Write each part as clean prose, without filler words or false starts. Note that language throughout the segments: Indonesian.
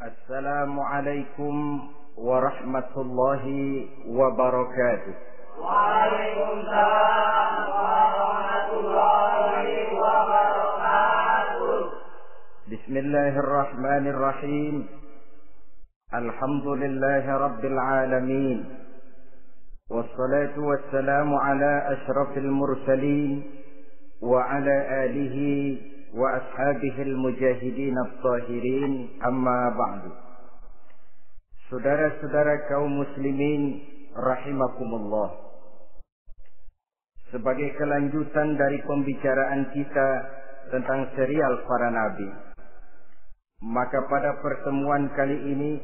Assalamualaikum warahmatullahi wabarakatuh. Waalaikumsalam warahmatullahi wabarakatuh. Bismillahirrahmanirrahim. Alhamdulillahi rabbil alamin. Wassalatu wassalamu ala ashrafil mursalin wa ala alihi wa ashabihil mujahidin at-tahirin, amma ba'du. Saudara-saudara kaum muslimin rahimakumullah. Sebagai kelanjutan dari pembicaraan kita tentang serial para nabi, maka pada pertemuan kali ini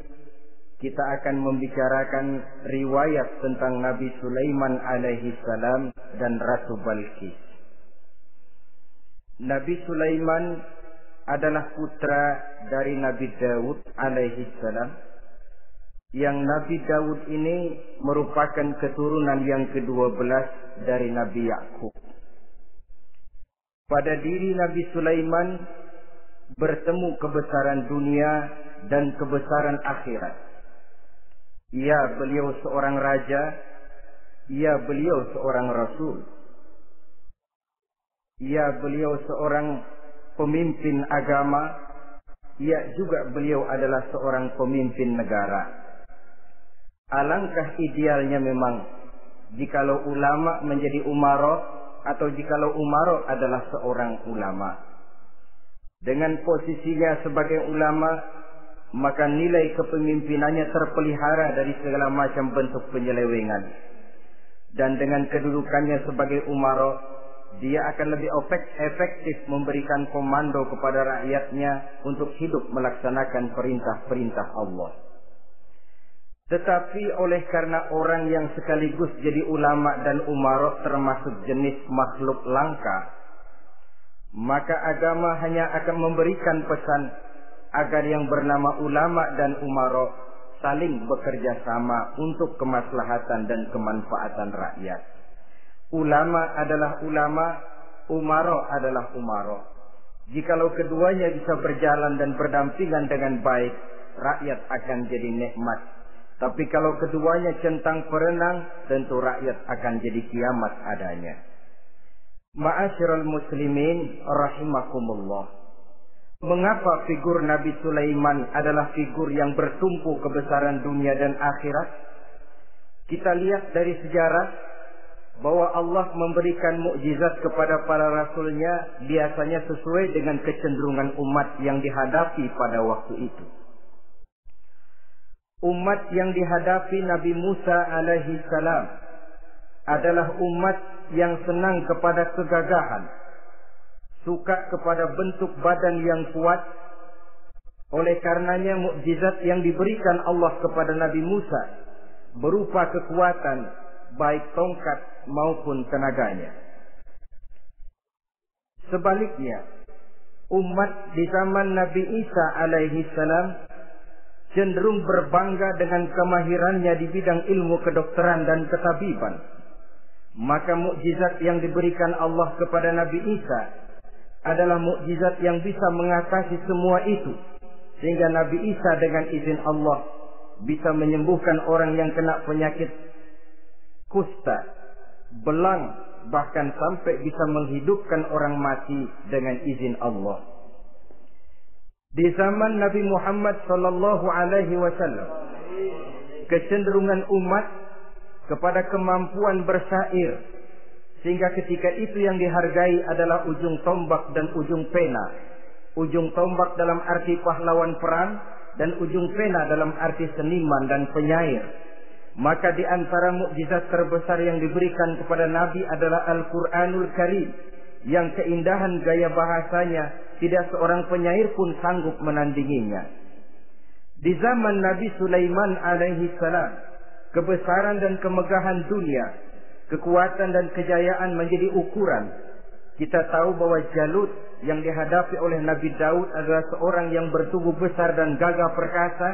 kita akan membicarakan riwayat tentang Nabi Sulaiman alaihi salam dan Ratu Balqis. Nabi Sulaiman adalah putra dari Nabi Daud alaihi salam, yang Nabi Daud ini merupakan keturunan yang ke-12 dari Nabi Yakub. Pada diri Nabi Sulaiman bertemu kebesaran dunia dan kebesaran akhirat. Ya, beliau seorang raja, ya, beliau seorang rasul. Ya, beliau seorang pemimpin agama. Ya, juga beliau adalah seorang pemimpin negara. Alangkah idealnya memang jikalau ulama menjadi umaro, atau jikalau umaro adalah seorang ulama. Dengan posisinya sebagai ulama, maka nilai kepemimpinannya terpelihara dari segala macam bentuk penyelewengan. Dan dengan kedudukannya sebagai umaro, dia akan lebih efektif memberikan komando kepada rakyatnya untuk hidup melaksanakan perintah-perintah Allah. Tetapi oleh karena orang yang sekaligus jadi ulama dan umaro termasuk jenis makhluk langka, maka agama hanya akan memberikan pesan agar yang bernama ulama dan umaro saling bekerja sama untuk kemaslahatan dan kemanfaatan rakyat. Ulama adalah ulama, umaro adalah umaro. Jikalau keduanya bisa berjalan dan berdampingan dengan baik, rakyat akan jadi nikmat. Tapi kalau keduanya centang perenang, tentu rakyat akan jadi kiamat adanya. Ma'asyiral muslimin rahimakumullah. Mengapa figur Nabi Sulaiman adalah figur yang bertumpu kebesaran dunia dan akhirat? Kita lihat dari sejarah bahwa Allah memberikan mukjizat kepada para rasulnya biasanya sesuai dengan kecenderungan umat yang dihadapi pada waktu itu. Umat yang dihadapi Nabi Musa alaihi salam adalah umat yang senang kepada kegagahan, suka kepada bentuk badan yang kuat. Oleh karenanya mukjizat yang diberikan Allah kepada Nabi Musa berupa kekuatan baik tongkat maupun tenaganya. Sebaliknya, umat di zaman Nabi Isa alaihi salam cenderung berbangga dengan kemahirannya di bidang ilmu kedokteran dan ketabiban. Maka mukjizat yang diberikan Allah kepada Nabi Isa adalah mukjizat yang bisa mengatasi semua itu, sehingga Nabi Isa dengan izin Allah bisa menyembuhkan orang yang kena penyakit kusta, belang, bahkan sampai bisa menghidupkan orang mati dengan izin Allah. Di zaman Nabi Muhammad sallallahu alaihi wasallam, kecenderungan umat kepada kemampuan bersyair, sehingga ketika itu yang dihargai adalah ujung tombak dan ujung pena. Ujung tombak dalam arti pahlawan perang, dan ujung pena dalam arti seniman dan penyair. Maka di antara mukjizat terbesar yang diberikan kepada Nabi adalah Al-Quranul Karim, yang keindahan gaya bahasanya tidak seorang penyair pun sanggup menandinginya. Di zaman Nabi Sulaiman alaihi salam, kebesaran dan kemegahan dunia, kekuatan dan kejayaan menjadi ukuran. Kita tahu bahwa Jalut yang dihadapi oleh Nabi Daud adalah seorang yang bertubuh besar dan gagah perkasa,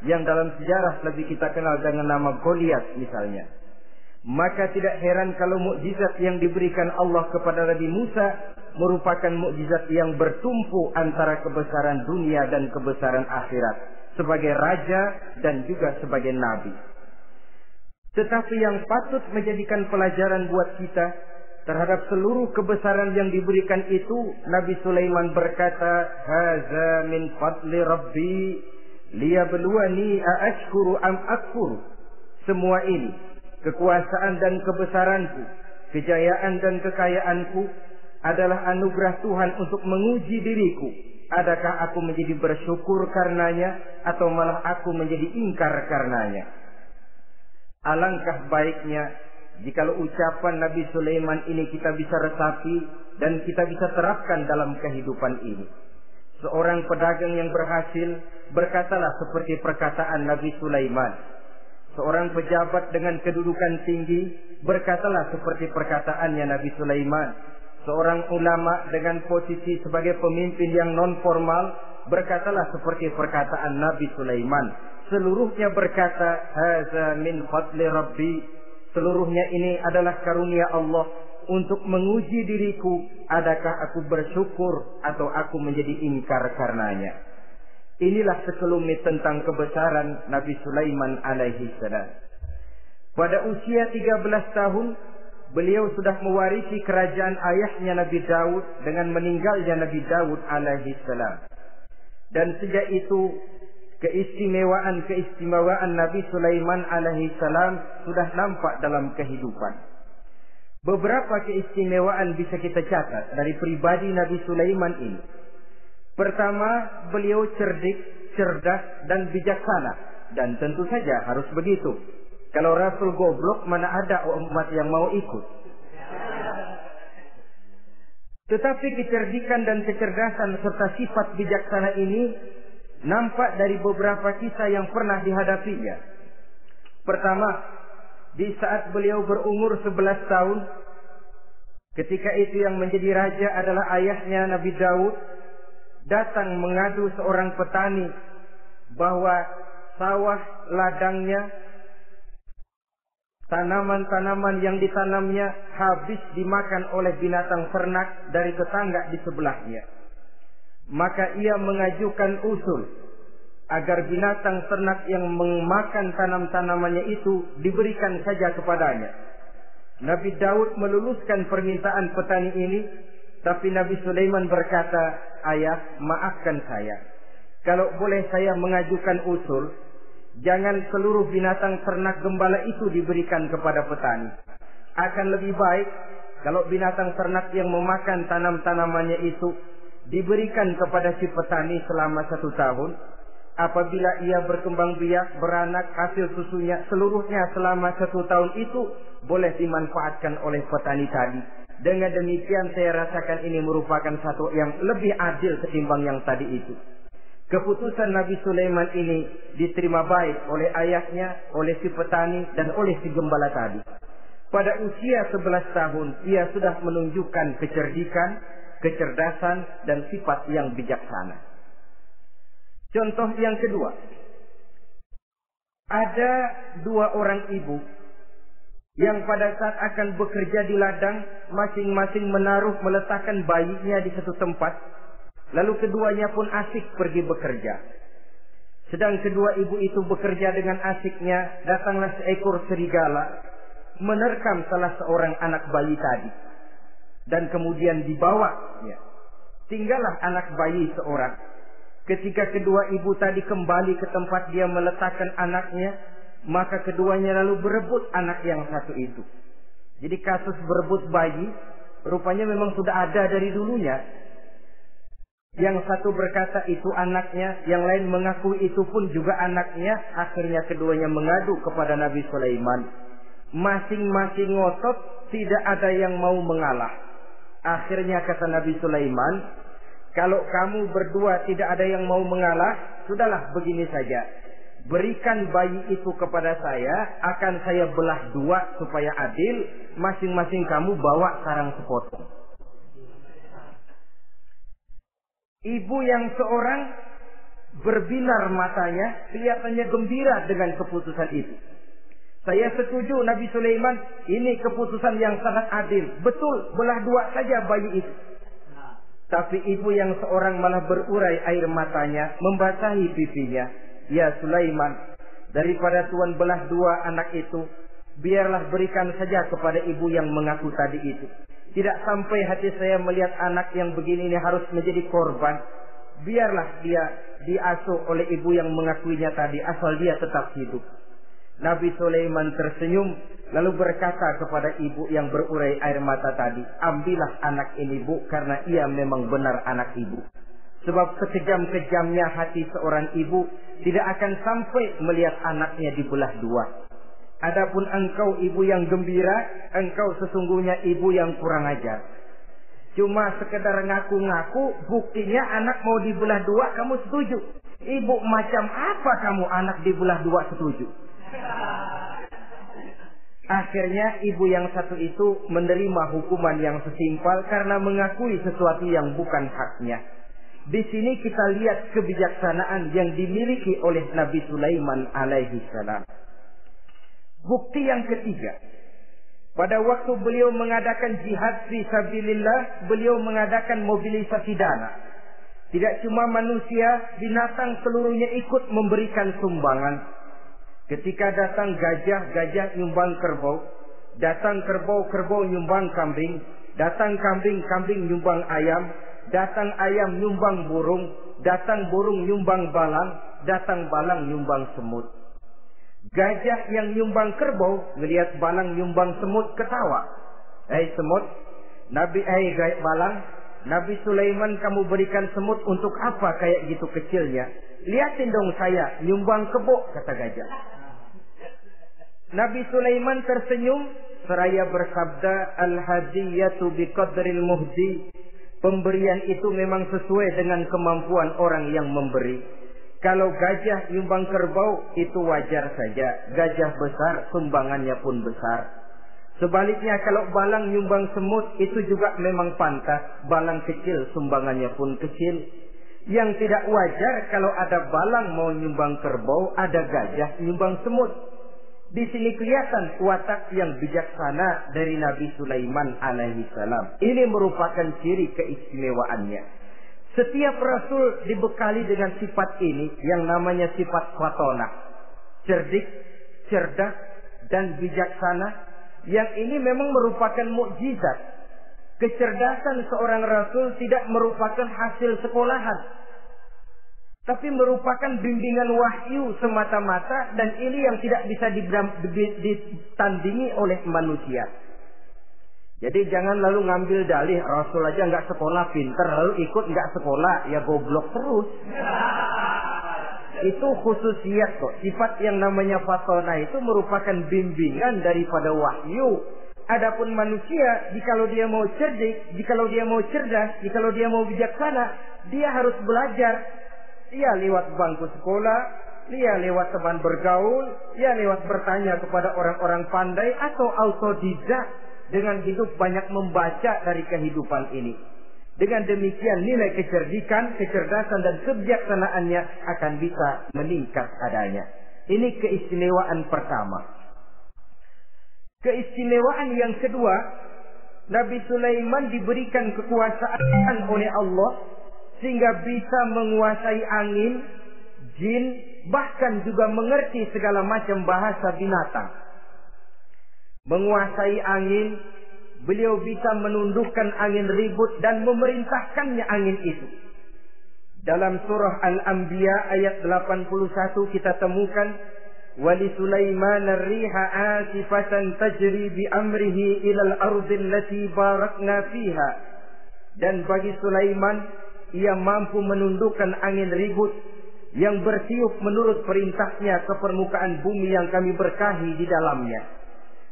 yang dalam sejarah lebih kita kenal dengan nama Goliat misalnya. Maka tidak heran kalau mukjizat yang diberikan Allah kepada Nabi Musa merupakan mukjizat yang bertumpu antara kebesaran dunia dan kebesaran akhirat, sebagai raja dan juga sebagai nabi. Tetapi yang patut menjadikan pelajaran buat kita terhadap seluruh kebesaran yang diberikan itu, Nabi Sulaiman berkata, "Haza min fadli Rabbi liyabluwani aashkuru am akfur." Semua ini, kekuasaan dan kebesaranku, kejayaan dan kekayaanku, adalah anugerah Tuhan untuk menguji diriku. Adakah aku menjadi bersyukur karenanya, atau malah aku menjadi ingkar karenanya? Alangkah baiknya jikalau ucapan Nabi Sulaiman ini kita bisa resapi dan kita bisa terapkan dalam kehidupan ini. Seorang pedagang yang berhasil berkatalah seperti perkataan Nabi Sulaiman. Seorang pejabat dengan kedudukan tinggi berkatalah seperti perkataannya Nabi Sulaiman. Seorang ulama dengan posisi sebagai pemimpin yang non formal berkatalah seperti perkataan Nabi Sulaiman. Seluruhnya berkata, "Haza min fadli Rabbi." Seluruhnya ini adalah karunia Allah untuk menguji diriku, adakah aku bersyukur atau aku menjadi ingkar karenanya. Inilah sekelumit tentang kebesaran Nabi Sulaiman alaihi salam. Pada usia 13 tahun, beliau sudah mewarisi kerajaan ayahnya Nabi Daud dengan meninggalnya Nabi Daud alaihi salam. Dan sejak itu, keistimewaan Nabi Sulaiman alaihi salam sudah nampak dalam kehidupan. Beberapa keistimewaan bisa kita catat dari pribadi Nabi Sulaiman ini. Pertama, beliau cerdik, cerdas, dan bijaksana. Dan tentu saja harus begitu. Kalau Rasul goblok, mana ada umat yang mau ikut. Tetapi kecerdikan dan kecerdasan serta sifat bijaksana ini nampak dari beberapa kisah yang pernah dihadapinya. Pertama, di saat beliau berumur 11 tahun, ketika itu yang menjadi raja adalah ayahnya Nabi Daud, datang mengadu seorang petani bahwa sawah ladangnya, tanaman-tanaman yang ditanamnya habis dimakan oleh binatang ternak dari tetangga di sebelahnya. Maka ia mengajukan usul agar binatang ternak yang memakan tanam-tanamannya itu diberikan saja kepadanya. Nabi Daud meluluskan permintaan petani ini, tapi Nabi Sulaiman berkata, "Ayah, maafkan saya. Kalau boleh saya mengajukan usul, jangan seluruh binatang ternak gembala itu diberikan kepada petani. Akan lebih baik kalau binatang ternak yang memakan tanam-tanamannya itu diberikan kepada si petani selama 1 tahun. Apabila ia berkembang biak, beranak, hasil susunya seluruhnya selama 1 tahun itu boleh dimanfaatkan oleh petani tadi. Dengan demikian saya rasakan ini merupakan satu yang lebih adil ketimbang yang tadi itu." Keputusan Nabi Sulaiman ini diterima baik oleh ayahnya, oleh si petani, dan oleh si gembala tadi. Pada usia 11 tahun, ia sudah menunjukkan kecerdikan, kecerdasan, dan sifat yang bijaksana. Contoh yang kedua, ada 2 orang ibu yang pada saat akan bekerja di ladang, masing-masing meletakkan bayinya di satu tempat. Lalu keduanya pun asik pergi bekerja. Sedang kedua ibu itu bekerja dengan asiknya, datanglah seekor serigala menerkam salah seorang anak bayi tadi. Dan kemudian dibawa. Tinggallah anak bayi seorang. Ketika kedua ibu tadi kembali ke tempat dia meletakkan anaknya, maka keduanya lalu berebut anak yang satu itu. Jadi kasus berebut bayi rupanya memang sudah ada dari dulunya. Yang satu berkata itu anaknya, yang lain mengakui itu pun juga anaknya. Akhirnya keduanya mengadu kepada Nabi Sulaiman. Masing-masing ngotot, tidak ada yang mau mengalah. Akhirnya kata Nabi Sulaiman, "Kalau kamu berdua tidak ada yang mau mengalah, sudahlah begini saja. Berikan bayi itu kepada saya, akan saya belah dua supaya adil. Masing-masing kamu bawa sarang sepotong. Ibu yang seorang berbinar matanya, kelihatannya gembira dengan keputusan itu. Saya setuju Nabi Sulaiman, ini keputusan yang sangat adil. Betul, belah dua saja bayi itu. Tapi ibu yang seorang malah berurai air matanya, membasahi pipinya. Ya Sulaiman, daripada Tuhan belah dua anak itu, biarlah berikan saja kepada ibu yang mengaku tadi itu. Tidak sampai hati saya melihat anak yang begini ini harus menjadi korban. Biarlah dia diasuh oleh ibu yang mengakuinya tadi, asal dia tetap hidup. Nabi Sulaiman tersenyum, lalu berkata kepada ibu yang berurai air mata tadi, ambillah anak ini bu, karena ia memang benar anak ibu. Sebab sekejam-kejamnya hati seorang ibu tidak akan sampai melihat anaknya dibelah dua. Adapun engkau ibu yang gembira, engkau sesungguhnya ibu yang kurang ajar. Cuma sekedar ngaku-ngaku, buktinya anak mau dibelah dua kamu setuju. Ibu macam apa kamu anak dibelah dua setuju? Akhirnya ibu yang satu itu menerima hukuman yang sesimpel karena mengakui sesuatu yang bukan haknya. Di sini kita lihat kebijaksanaan yang dimiliki oleh Nabi Sulaiman alaihi salam. Bukti yang ketiga, pada waktu beliau mengadakan jihad fi sabilillah, beliau mengadakan mobilisasi dana. Tidak cuma manusia, binatang seluruhnya ikut memberikan sumbangan. Ketika datang gajah, gajah nyumbang kerbau. Datang kerbau, kerbau nyumbang kambing. Datang kambing, kambing nyumbang ayam. Datang ayam nyumbang burung. Datang burung nyumbang balang. Datang balang nyumbang semut. Gajah yang nyumbang kerbau melihat balang nyumbang semut ketawa. Hei semut, balang, Nabi Sulaiman kamu berikan semut untuk apa kayak gitu kecilnya? Lihatin dong saya nyumbang kebo, kata gajah. Nabi Sulaiman tersenyum seraya bersabda, al-hadiyatu biqadril muhdi. Pemberian itu memang sesuai dengan kemampuan orang yang memberi. Kalau gajah nyumbang kerbau itu wajar saja. Gajah besar sumbangannya pun besar. Sebaliknya kalau balang nyumbang semut itu juga memang pantas. Balang kecil sumbangannya pun kecil. Yang tidak wajar kalau ada balang mau nyumbang kerbau, ada gajah nyumbang semut. Di sini kelihatan watak yang bijaksana dari Nabi Sulaiman alaihi salam. Ini merupakan ciri keistimewaannya. Setiap rasul dibekali dengan sifat ini yang namanya sifat fatonah. Cerdik, cerdas, dan bijaksana. Yang ini memang merupakan mukjizat. Kecerdasan seorang rasul tidak merupakan hasil sekolahan, tapi merupakan bimbingan wahyu semata-mata, dan ini yang tidak bisa ditandingi oleh manusia. Jadi jangan lalu ngambil dalih rasul aja nggak sekolah pinter, lalu ikut nggak sekolah ya goblok terus. Itu khususiyat kok. Sifat yang namanya fatona itu merupakan bimbingan daripada wahyu. Adapun manusia, jikalau dia mau cerdik, jikalau dia mau cerdas, jikalau dia mau bijaksana, dia harus belajar. Dia lewat bangku sekolah, dia lewat teman bergaul, dia lewat bertanya kepada orang-orang pandai, atau autodidak dengan hidup banyak membaca dari kehidupan ini. Dengan demikian nilai kecerdikan, kecerdasan dan kebijaksanaannya akan bisa meningkat adanya. Ini keistimewaan pertama. Keistimewaan yang kedua, Nabi Sulaiman diberikan kekuasaan oleh Allah sehingga bisa menguasai angin, jin, bahkan juga mengerti segala macam bahasa binatang. Menguasai angin, beliau bisa menundukkan angin ribut dan memerintahkannya angin itu. Dalam surah Al-Anbiya ayat 81 kita temukan, wali Sulaiman ar-riha asifatan tajri bi amrihi ilal ardil lati barakna fiha. Dan bagi Sulaiman, ia mampu menundukkan angin ribut yang bertiup menurut perintahnya ke permukaan bumi yang kami berkahi di dalamnya.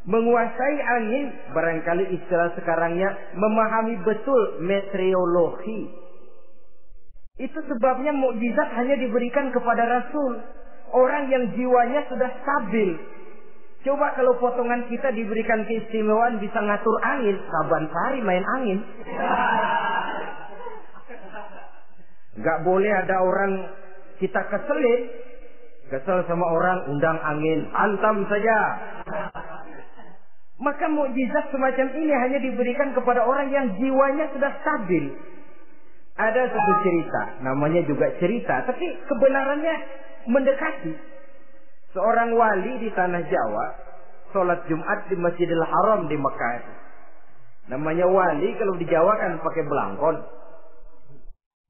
Menguasai angin, barangkali istilah sekarangnya, memahami betul meteorologi. Itu sebabnya mukjizat hanya diberikan kepada Rasul. Orang yang jiwanya sudah stabil. Coba kalau potongan kita diberikan keistimewaan bisa ngatur angin, Saban Sari main angin. Gak boleh ada orang kita kesel sama orang, undang angin, hantam saja. Maka mukjizat semacam ini hanya diberikan kepada orang yang jiwanya sudah stabil. Ada satu cerita, namanya juga cerita, tapi kebenarannya mendekati. Seorang wali di tanah Jawa, sholat Jumat di Masjidil Haram di Mekah. Namanya wali kalau di Jawa kan pakai belangkon.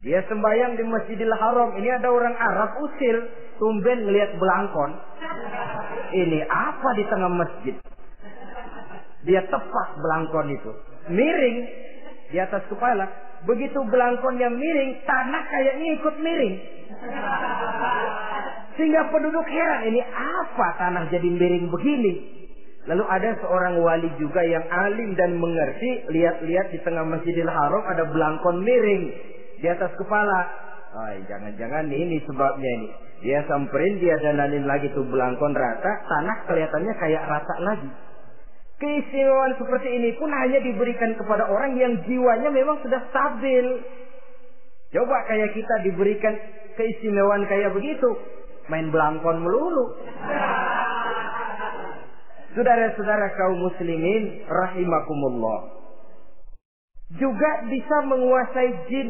Dia sembahyang di Masjidil Haram. Ini ada orang Arab usil, tumben ngelihat belangkon. Ini apa di tengah masjid? Dia tepak belangkon itu, miring di atas kepala. Begitu belangkonnya miring, tanah kayaknya ikut miring. Sehingga penduduk heran, ini apa tanah jadi miring begini? Lalu ada seorang wali juga yang alim dan mengerti, lihat-lihat di tengah Masjidil Haram ada belangkon miring di atas kepala. Jangan-jangan ini sebabnya ini. Dia samperin, dia dananin lagi tuh belangkon rata, tanah kelihatannya kayak rata lagi. Keistimewaan seperti ini pun hanya diberikan kepada orang yang jiwanya memang sudah stabil. Coba kayak kita diberikan keistimewaan kayak begitu, main belangkon melulu. Saudara-saudara kaum muslimin rahimakumullah, juga bisa menguasai jin,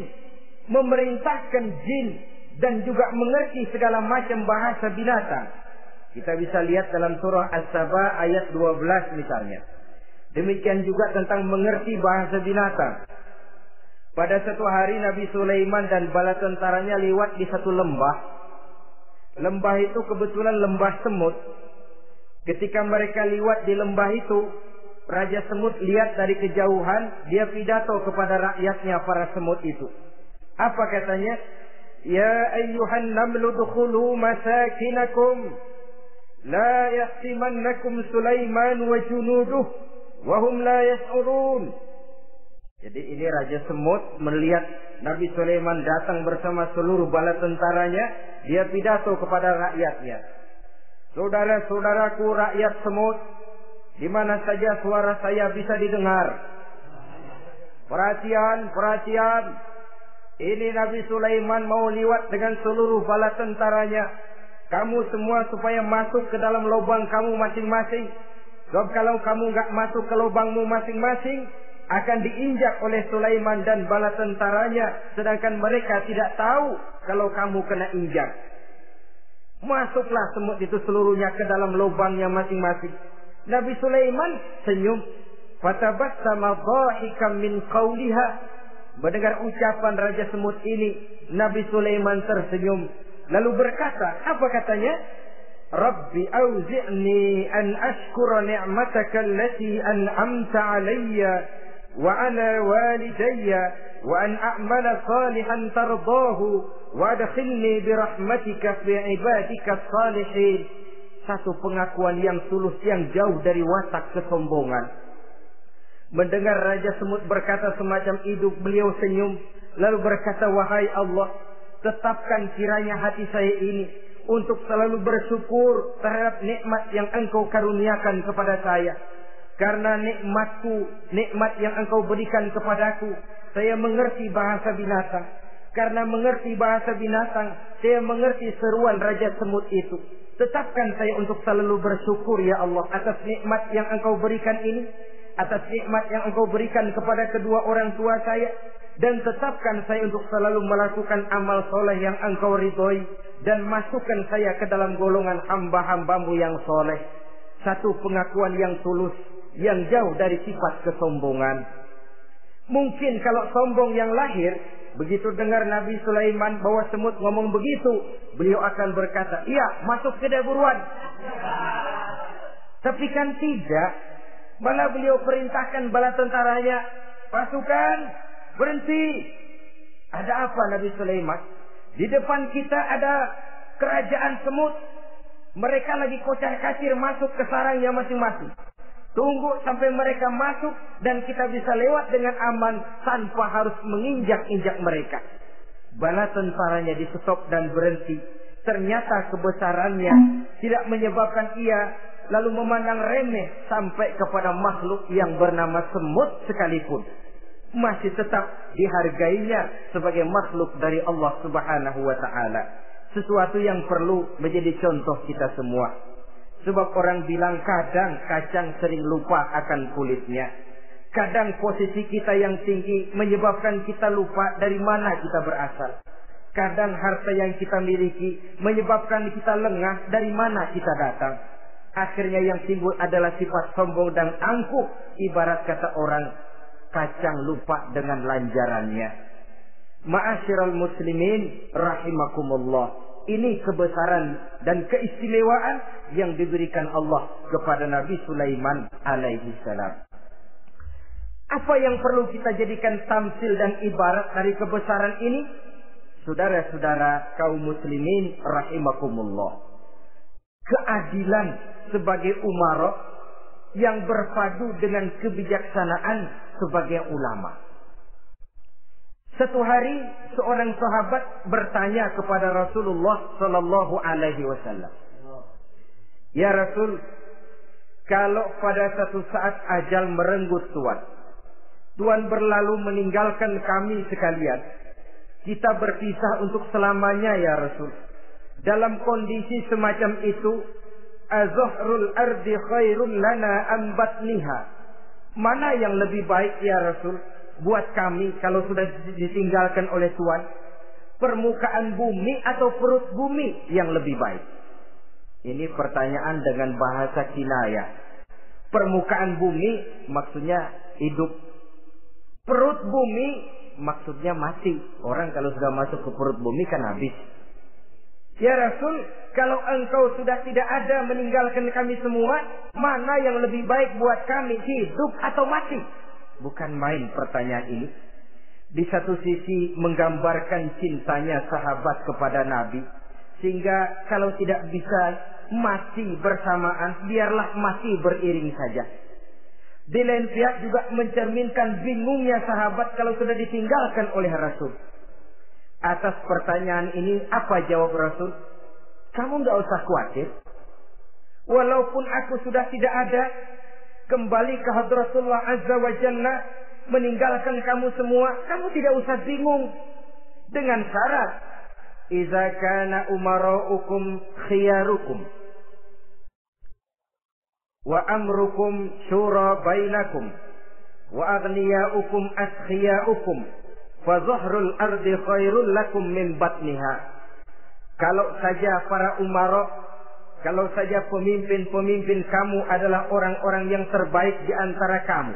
memerintahkan jin, dan juga mengerti segala macam bahasa binatang. Kita bisa lihat dalam surah As-Saba ayat 12 misalnya. Demikian juga tentang mengerti bahasa binatang. Pada satu hari Nabi Sulaiman dan bala tentaranya lewat di satu lembah. Lembah itu kebetulan lembah semut. Ketika mereka lewat di lembah itu, Raja Semut lihat dari kejauhan, dia pidato kepada rakyatnya para semut itu. Apa katanya? Ya ayyuhan namlu dukhulu masakinakum. La yahtimannakum Sulaiman wa junuduh wa hum la yash'urun. Jadi ini Raja Semut melihat Nabi Sulaiman datang bersama seluruh bala tentaranya, dia pidato kepada rakyatnya. Saudara-saudaraku rakyat semut, di mana saja suara saya bisa didengar. Perhatian, perhatian. Ini Nabi Sulaiman mau lewat dengan seluruh bala tentaranya. Kamu semua supaya masuk ke dalam lubang kamu masing-masing. Sebab kalau kamu nggak masuk ke lubangmu masing-masing, akan diinjak oleh Sulaiman dan bala tentaranya. Sedangkan mereka tidak tahu kalau kamu kena injak. Masuklah semut itu seluruhnya ke dalam lubangnya masing-masing. Nabi Sulaiman senyum. Fatabassama dhahikan min qawliha. Mendengar ucapan Raja Semut ini, Nabi Sulaiman tersenyum. Lalu berkata, apa katanya? Rabbi auzi'ni an ashkura ni'mataka allati an'amta alayya wa ala walidayya wa an a'mala salihan tardahu wa adkhilni birahmatika fi ibadika salihin. Satu pengakuan yang tulus yang jauh dari watak kesombongan. Mendengar Raja Semut berkata semacam itu, beliau senyum lalu berkata, wahai Allah, tetapkan kiranya hati saya ini untuk selalu bersyukur terhadap nikmat yang Engkau karuniakan kepada saya. Karena nikmatku, nikmat yang Engkau berikan kepadaku, saya mengerti bahasa binatang. Karena mengerti bahasa binatang, saya mengerti seruan Raja Semut itu. Tetapkan saya untuk selalu bersyukur ya Allah atas nikmat yang Engkau berikan ini, atas nikmat yang Engkau berikan kepada kedua orang tua saya. Dan tetapkan saya untuk selalu melakukan amal soleh yang Engkau ridhoi. Dan masukkan saya ke dalam golongan hamba-hambamu yang soleh. Satu pengakuan yang tulus, yang jauh dari sifat kesombongan. Mungkin kalau sombong yang lahir, begitu dengar Nabi Sulaiman bahwa semut ngomong begitu, beliau akan berkata, iya masuk ke buruan. Tapi kan tidak. Malah beliau perintahkan bala tentaranya, pasukan berhenti. Ada apa Nabi Sulaiman? Di depan kita ada kerajaan semut. Mereka lagi kocar-kacir masuk ke sarangnya masing-masing. Tunggu sampai mereka masuk dan kita bisa lewat dengan aman tanpa harus menginjak-injak mereka. Bala tentaranya di stop dan berhenti. Ternyata kebesarannya tidak menyebabkan ia lalu memandang remeh sampai kepada makhluk yang bernama semut sekalipun. Masih tetap dihargainya sebagai makhluk dari Allah Subhanahu wa ta'ala. Sesuatu yang perlu menjadi contoh kita semua. Sebab orang bilang kadang kacang sering lupa akan kulitnya. Kadang posisi kita yang tinggi menyebabkan kita lupa dari mana kita berasal. Kadang harta yang kita miliki menyebabkan kita lengah dari mana kita datang. Akhirnya yang timbul adalah sifat sombong dan angkuh. Ibarat kata orang, kacang lupa dengan lanjarannya. Ma'asyiral muslimin rahimakumullah. Ini kebesaran dan keistimewaan yang diberikan Allah kepada Nabi Sulaiman alaihi salam. Apa yang perlu kita jadikan tamsil dan ibarat dari kebesaran ini? Saudara-saudara kaum muslimin rahimakumullah. Keadilan sebagai umara yang berpadu dengan kebijaksanaan sebagai ulama. Satu hari seorang sahabat bertanya kepada Rasulullah sallallahu alaihi wasallam, "Ya Rasul, kalau pada satu saat ajal merenggut Tuhan berlalu meninggalkan kami sekalian, kita berpisah untuk selamanya ya Rasul. Dalam kondisi semacam itu, azahrul ardi khairun lana am batniha? Mana yang lebih baik ya Rasul buat kami kalau sudah ditinggalkan oleh Tuhan? Permukaan bumi atau perut bumi yang lebih baik?" Ini pertanyaan dengan bahasa kinayah. Permukaan bumi maksudnya hidup. Perut bumi maksudnya mati. Orang kalau sudah masuk ke perut bumi kan habis. "Ya Rasul, kalau engkau sudah tidak ada meninggalkan kami semua, mana yang lebih baik buat kami, hidup atau mati?" Bukan main pertanyaan ini. Di satu sisi menggambarkan cintanya sahabat kepada Nabi. Sehingga kalau tidak bisa mati bersamaan, biarlah mati beriring saja. Di lain pihak juga mencerminkan bingungnya sahabat kalau sudah ditinggalkan oleh Rasul. Atas pertanyaan ini apa jawab Rasul? "Kamu enggak usah khawatir. Walaupun aku sudah tidak ada, kembali ke Hadratullah Azza wa Jalla, meninggalkan kamu semua, kamu tidak usah bingung. Dengan syarat, idza kana umara'ukum khiyarukum wa amrukum syura bainakum wa aghniyaukum askhiyaukum fa zahrul ardi khairul lakum min batniha." Kalau saja para umara, kalau saja pemimpin-pemimpin kamu adalah orang-orang yang terbaik di antara kamu,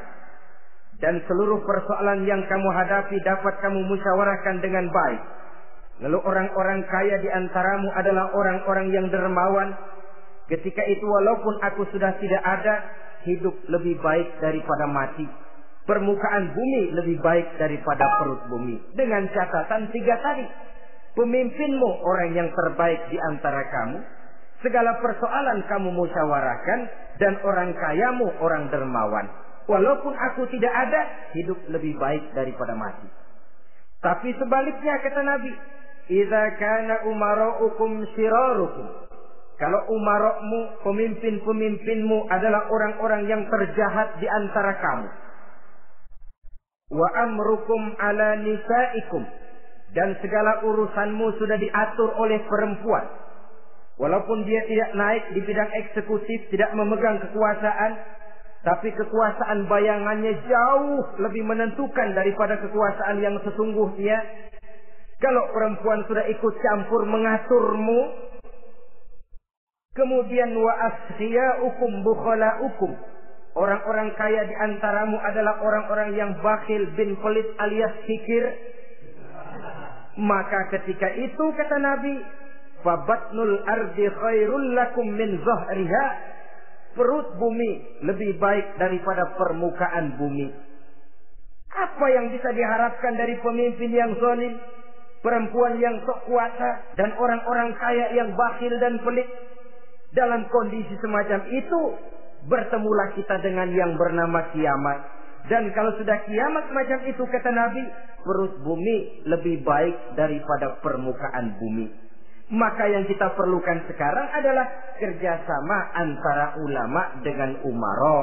dan seluruh persoalan yang kamu hadapi dapat kamu musyawarahkan dengan baik, lalu orang-orang kaya di antaramu adalah orang-orang yang dermawan, ketika itu walaupun aku sudah tidak ada, hidup lebih baik daripada mati. Permukaan bumi lebih baik daripada perut bumi. Dengan catatan 3 tadi. Pemimpinmu orang yang terbaik di antara kamu. Segala persoalan kamu musyawarahkan. Dan orang kayamu orang dermawan. Walaupun aku tidak ada, hidup lebih baik daripada mati. Tapi sebaliknya kata Nabi, "Idza kana umara'ukum syirarukum." Kalau umara'mu, pemimpin-pemimpinmu adalah orang-orang yang terjahat di antara kamu. "Wa amrukum ala nisaikum." Dan segala urusanmu sudah diatur oleh perempuan. Walaupun dia tidak naik di bidang eksekutif, tidak memegang kekuasaan, tapi kekuasaan bayangannya jauh lebih menentukan daripada kekuasaan yang sesungguhnya. Kalau perempuan sudah ikut campur mengaturmu, kemudian wa askhiyaukum bukhalaukum, orang-orang kaya di antaramu adalah orang-orang yang bakhil bin pelit alias kikir, maka ketika itu kata Nabi, fabatnul ardi khairul lakum min zahriha, perut bumi lebih baik daripada permukaan bumi. Apa yang bisa diharapkan dari pemimpin yang zalim, perempuan yang sok kuasa, dan orang-orang kaya yang bakhil dan pelit? Dalam kondisi semacam itu, bertemulah kita dengan yang bernama kiamat. Dan kalau sudah kiamat macam itu, kata Nabi, perut bumi lebih baik daripada permukaan bumi. Maka yang kita perlukan sekarang adalah kerjasama antara ulama dengan umara.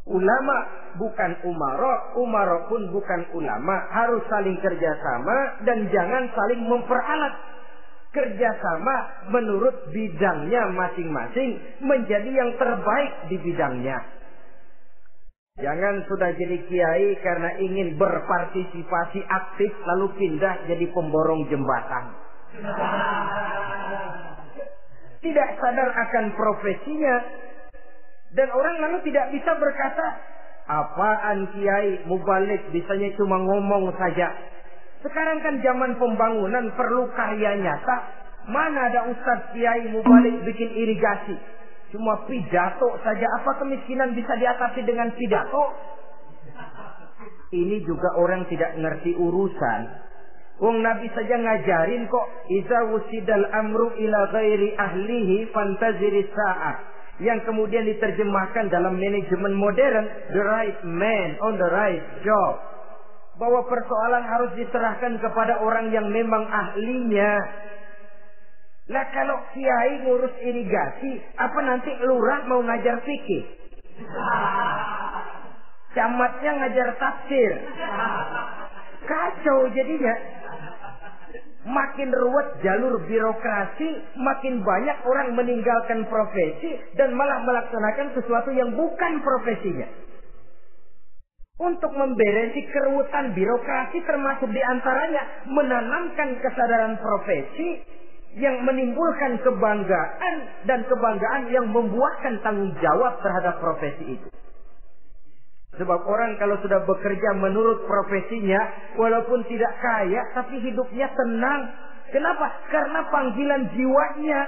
Ulama bukan umara, umara pun bukan ulama. Harus saling kerjasama dan jangan saling memperalat. Kerjasama menurut bidangnya masing-masing menjadi yang terbaik di bidangnya. Jangan sudah jadi kiai karena ingin berpartisipasi aktif lalu pindah jadi pemborong jembatan. Tidak sadar akan profesinya. Dan orang lalu tidak bisa berkata, apaan kiai mubalik bisanya cuma ngomong saja. Sekarang kan zaman pembangunan perlu karya nyata. Mana ada ustadz kiai mubalik bikin irigasi. Cuma pidato saja. Apa kemiskinan bisa diatasi dengan pidato? Ini juga orang tidak ngerti urusan. Wong Nabi saja ngajarin kok. Iza wusidal amru ila ghairi ahlihi fantaziri sa'ah. Yang kemudian diterjemahkan dalam manajemen modern. The right man on the right job. Bahwa persoalan harus diserahkan kepada orang yang memang ahlinya. Lah kalau kiai ngurus irigasi, apa nanti lurah mau ngajar fikih? Camatnya ngajar tafsir. Kacau jadinya. Makin ruwet jalur birokrasi, makin banyak orang meninggalkan profesi dan malah melaksanakan sesuatu yang bukan profesinya. Untuk memberesi keruwetan birokrasi termasuk diantaranya menanamkan kesadaran profesi yang menimbulkan kebanggaan dan kebanggaan yang membuahkan tanggung jawab terhadap profesi itu. Sebab orang kalau sudah bekerja menurut profesinya, walaupun tidak kaya, tapi hidupnya tenang. Kenapa? Karena panggilan jiwanya.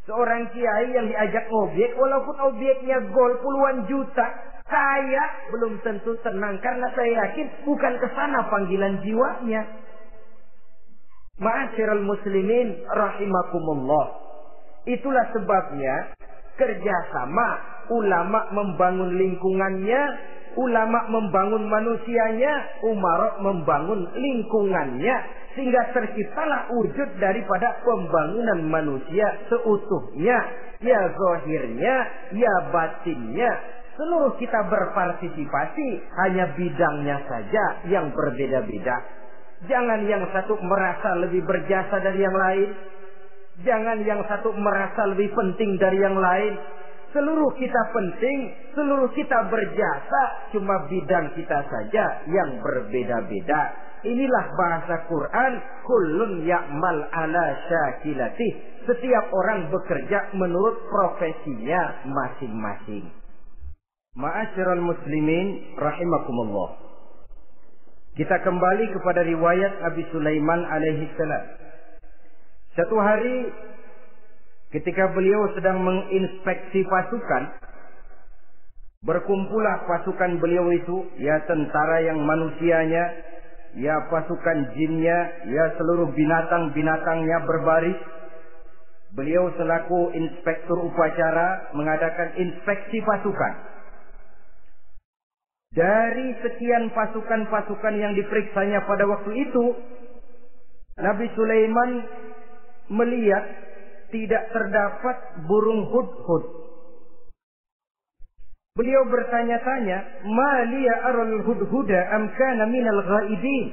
Seorang kiai yang diajak objek, walaupun objeknya gol puluhan juta, kaya belum tentu tenang. Karena saya yakin bukan ke sana panggilan jiwanya. Ma'asyiral muslimin rahimakumullah. Itulah sebabnya kerjasama ulama membangun lingkungannya, ulama membangun manusianya, umara membangun lingkungannya, sehingga terciptalah wujud daripada pembangunan manusia seutuhnya, ya zahirnya, ya batinnya. Seluruh kita berpartisipasi, hanya bidangnya saja yang berbeda-beda. Jangan yang satu merasa lebih berjasa dari yang lain. Jangan yang satu merasa lebih penting dari yang lain. Seluruh kita penting, seluruh kita berjasa, cuma bidang kita saja yang berbeda-beda. Inilah bahasa Quran, kullun ya'mal ala syakilatih. Setiap orang bekerja menurut profesinya masing-masing. Ma'asyiral muslimin rahimakumullah. Kita kembali kepada riwayat Nabi Sulaiman alaihi salam. Satu hari ketika beliau sedang menginspeksi pasukan, berkumpullah pasukan beliau itu, ya tentara yang manusianya, ya pasukan jinnya, ya seluruh binatang-binatangnya berbaris. Beliau selaku inspektur upacara mengadakan inspeksi pasukan. Dari sekian pasukan-pasukan yang diperiksanya pada waktu itu, Nabi Sulaiman melihat tidak terdapat burung hudhud. Beliau bertanya-tanya, "Ma liya aral hudhuda am kana minal ghaibin?"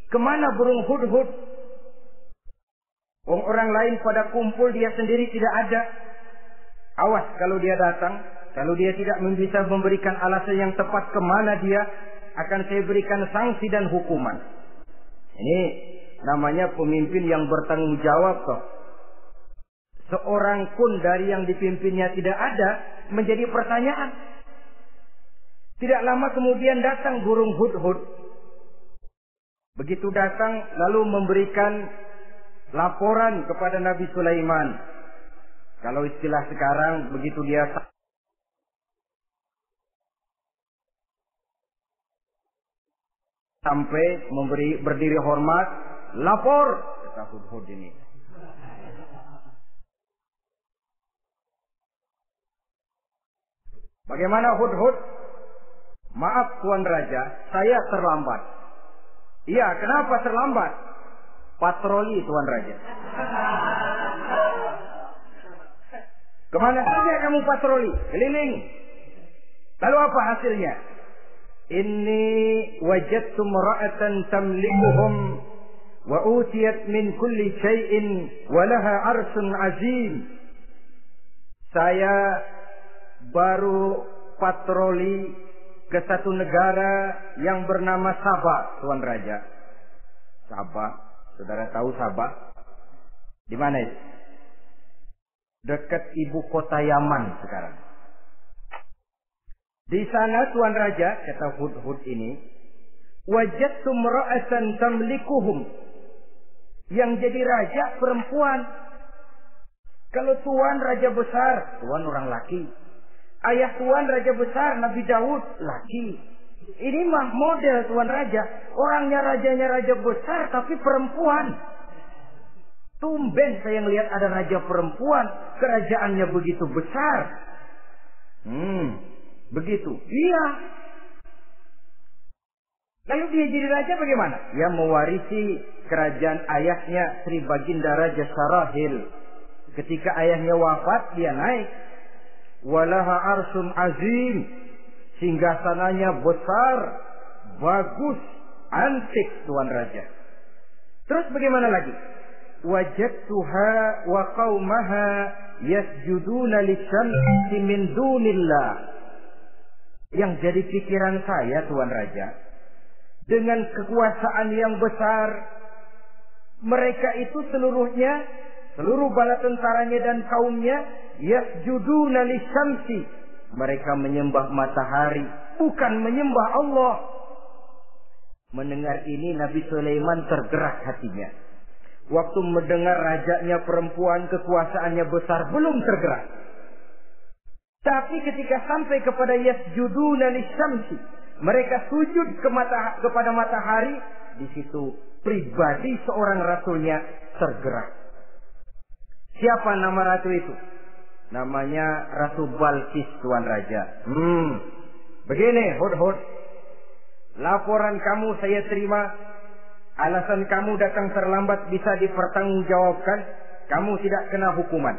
Kemana burung hudhud? Orang lain pada kumpul, dia sendiri tidak ada. Awas kalau dia datang. Kalau dia tidak bisa memberikan alasan yang tepat kemana dia, akan saya berikan sanksi dan hukuman. Ini namanya pemimpin yang bertanggung jawab toh. Seorang pun dari yang dipimpinnya tidak ada, menjadi pertanyaan. Tidak lama kemudian datang burung hudhud. Begitu datang lalu memberikan laporan kepada Nabi Sulaiman. Kalau istilah sekarang, begitu dia sampai berdiri hormat, lapor, kata hudhud ini. Bagaimana hudhud? Maaf Tuan Raja, saya terlambat. Iya, kenapa terlambat? Patroli Tuan Raja. Kemana saja kamu patroli? Keliling. Lalu apa hasilnya? Inni wajadtu imra'atan tamlikuhum wa utiyat min kulli syai'in wa laha 'arsyun 'azim. Saya baru patroli ke satu negara yang bernama Sabah, Tuan Raja. Sabah, saudara tahu Sabah? Di mana itu? Dekat ibu kota Yaman sekarang. Di sana Tuan Raja, kata Hudhud ini, wajadtu imra'atan tamlikuhum. Yang jadi raja perempuan. Kalau Tuan raja besar, Tuan orang laki. Ayah Tuan raja besar, Nabi Daud, laki. Ini mah model Tuan Raja. Orangnya rajanya raja besar, tapi perempuan. Tumben saya melihat ada raja perempuan. Kerajaannya begitu besar. Begitu. Iya. Lalu dia jadi raja bagaimana? Dia mewarisi kerajaan ayahnya Sri Baginda Raja Sarahil. Ketika ayahnya wafat, dia naik. Walaha arsun azim. Singgasananya besar, bagus, antik Tuan Raja. Terus bagaimana lagi? Wajadtuha wa qaumaha yasjuduna lisyamsi min dunillah. Yang jadi pikiran saya Tuan Raja, dengan kekuasaan yang besar, mereka itu seluruhnya, seluruh bala tentaranya dan kaumnya, yasjuduna lisyamsi. Mereka menyembah matahari, bukan menyembah Allah. Mendengar ini Nabi Sulaiman tergerak hatinya. Waktu mendengar rajanya perempuan, kekuasaannya besar, belum tergerak. Tapi ketika sampai kepada yasjuduna lisyamsi, mereka sujud kepada matahari, di situ pribadi seorang rasulnya tergerak. Siapa nama ratu itu? Namanya Ratu Balqis Tuan Raja. Begini Hudhud, laporan kamu saya terima. Alasan kamu datang terlambat bisa dipertanggungjawabkan. Kamu tidak kena hukuman.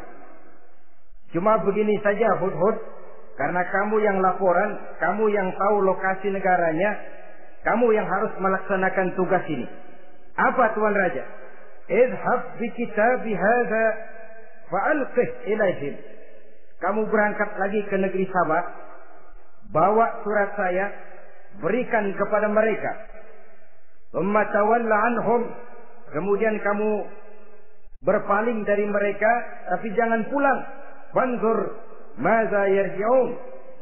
Cuma begini saja Hudhud, karena kamu yang laporan, kamu yang tahu lokasi negaranya, kamu yang harus melaksanakan tugas ini. Apa Tuan Raja? Idhab bi kitabi hadza fa'alqih ilaihim. Kamu berangkat lagi ke negeri Sabah, bawa surat saya, berikan kepada mereka. Thumma tawalla anhum. Kemudian kamu berpaling dari mereka, tapi jangan pulang. Fanzur maza yarji'un.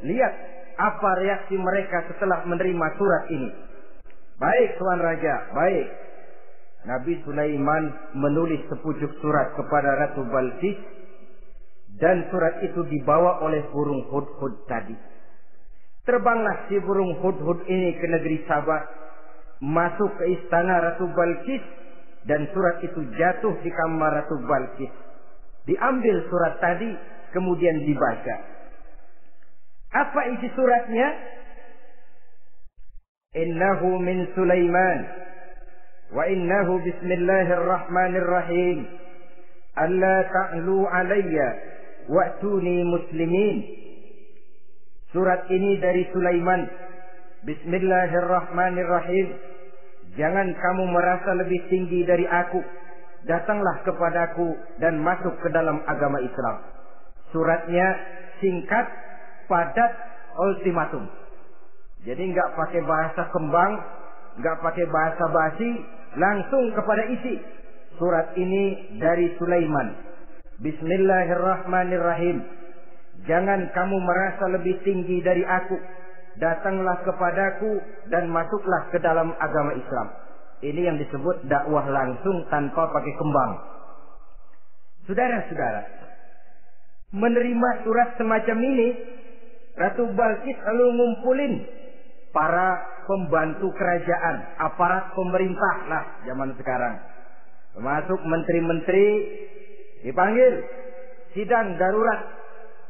Lihat apa reaksi mereka setelah menerima surat ini. Baik Tuan Raja, baik. Nabi Sulaiman menulis sepucuk surat kepada Ratu Balqis. Dan surat itu dibawa oleh burung Hudhud tadi. Terbanglah si burung Hudhud ini ke negeri Sabah, masuk ke istana Ratu Balqis, dan surat itu jatuh di kamar Ratu Balqis. Diambil surat tadi, kemudian dibaca. Apa isi suratnya? Innahu min Sulaiman, wa innahu bismillahirrahmanirrahim. Alla ta'lu alayya wa'tuni muslimin. Surat ini dari Sulaiman. Bismillahirrahmanirrahim. Jangan kamu merasa lebih tinggi dari aku. Datanglah kepadaku dan masuk ke dalam agama Islam. Suratnya singkat, padat, ultimatum. Jadi enggak pakai bahasa kembang, enggak pakai bahasa basi, langsung kepada isi. Surat ini dari Sulaiman. Bismillahirrahmanirrahim. Jangan kamu merasa lebih tinggi dari aku. Datanglah kepadaku dan masuklah ke dalam agama Islam. Ini yang disebut dakwah langsung tanpa pakai kembang. Saudara-saudara, menerima surat semacam ini, Ratu Balqis lalu ngumpulin para pembantu kerajaan, aparat pemerintah lah zaman sekarang. Termasuk menteri-menteri, dipanggil sidang darurat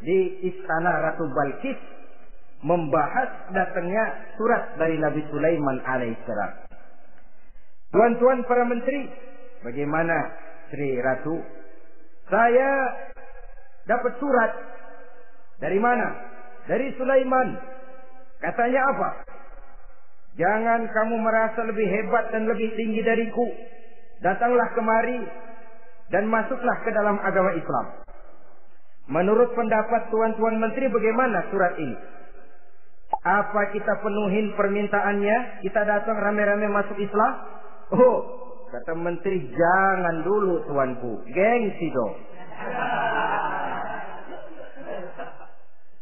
di istana Ratu Balqis. membahas datangnya surat dari Nabi Sulaiman alaihissalam. Tuan-tuan para menteri, bagaimana Sri Ratu? Saya dapat surat. Dari mana? Dari Sulaiman. Katanya apa? Jangan kamu merasa lebih hebat dan lebih tinggi dariku. Datanglah kemari dan masuklah ke dalam agama Islam. Menurut pendapat tuan-tuan menteri, bagaimana surat ini? Apa kita penuhin permintaannya? Kita datang rame-rame masuk Islam? Oh, kata menteri, jangan dulu tuanku. Gengsi dong.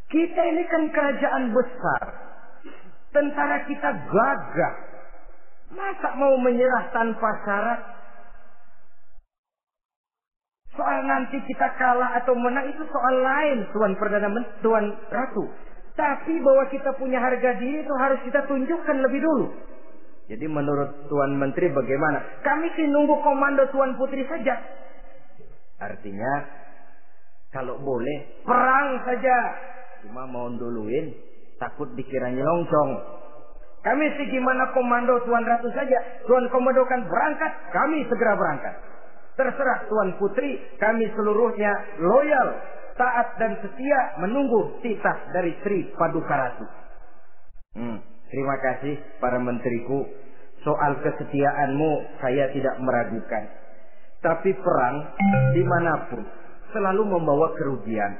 Kita ini kan kerajaan besar. Tentara kita gagah. Masa mau menyerah tanpa syarat? Soal nanti kita kalah atau menang itu soal lain, Tuan Perdana Menteri, Tuan Ratu. Tapi bahwa kita punya harga diri itu harus kita tunjukkan lebih dulu. Jadi menurut Tuan Menteri bagaimana? Kami sih nunggu komando Tuan Putri saja. Artinya kalau boleh perang saja. Cuma mau duluin, takut dikira nyelongcong. Kami sih gimana komando Tuan Ratu saja. Tuan komandokan berangkat, kami segera berangkat. Terserah Tuan Putri, kami seluruhnya loyal, taat dan setia menunggu titah dari Sri Paduka Ratu. Terima kasih para menteriku. Soal kesetiaanmu saya tidak meragukan. Tapi perang dimanapun selalu membawa kerugian.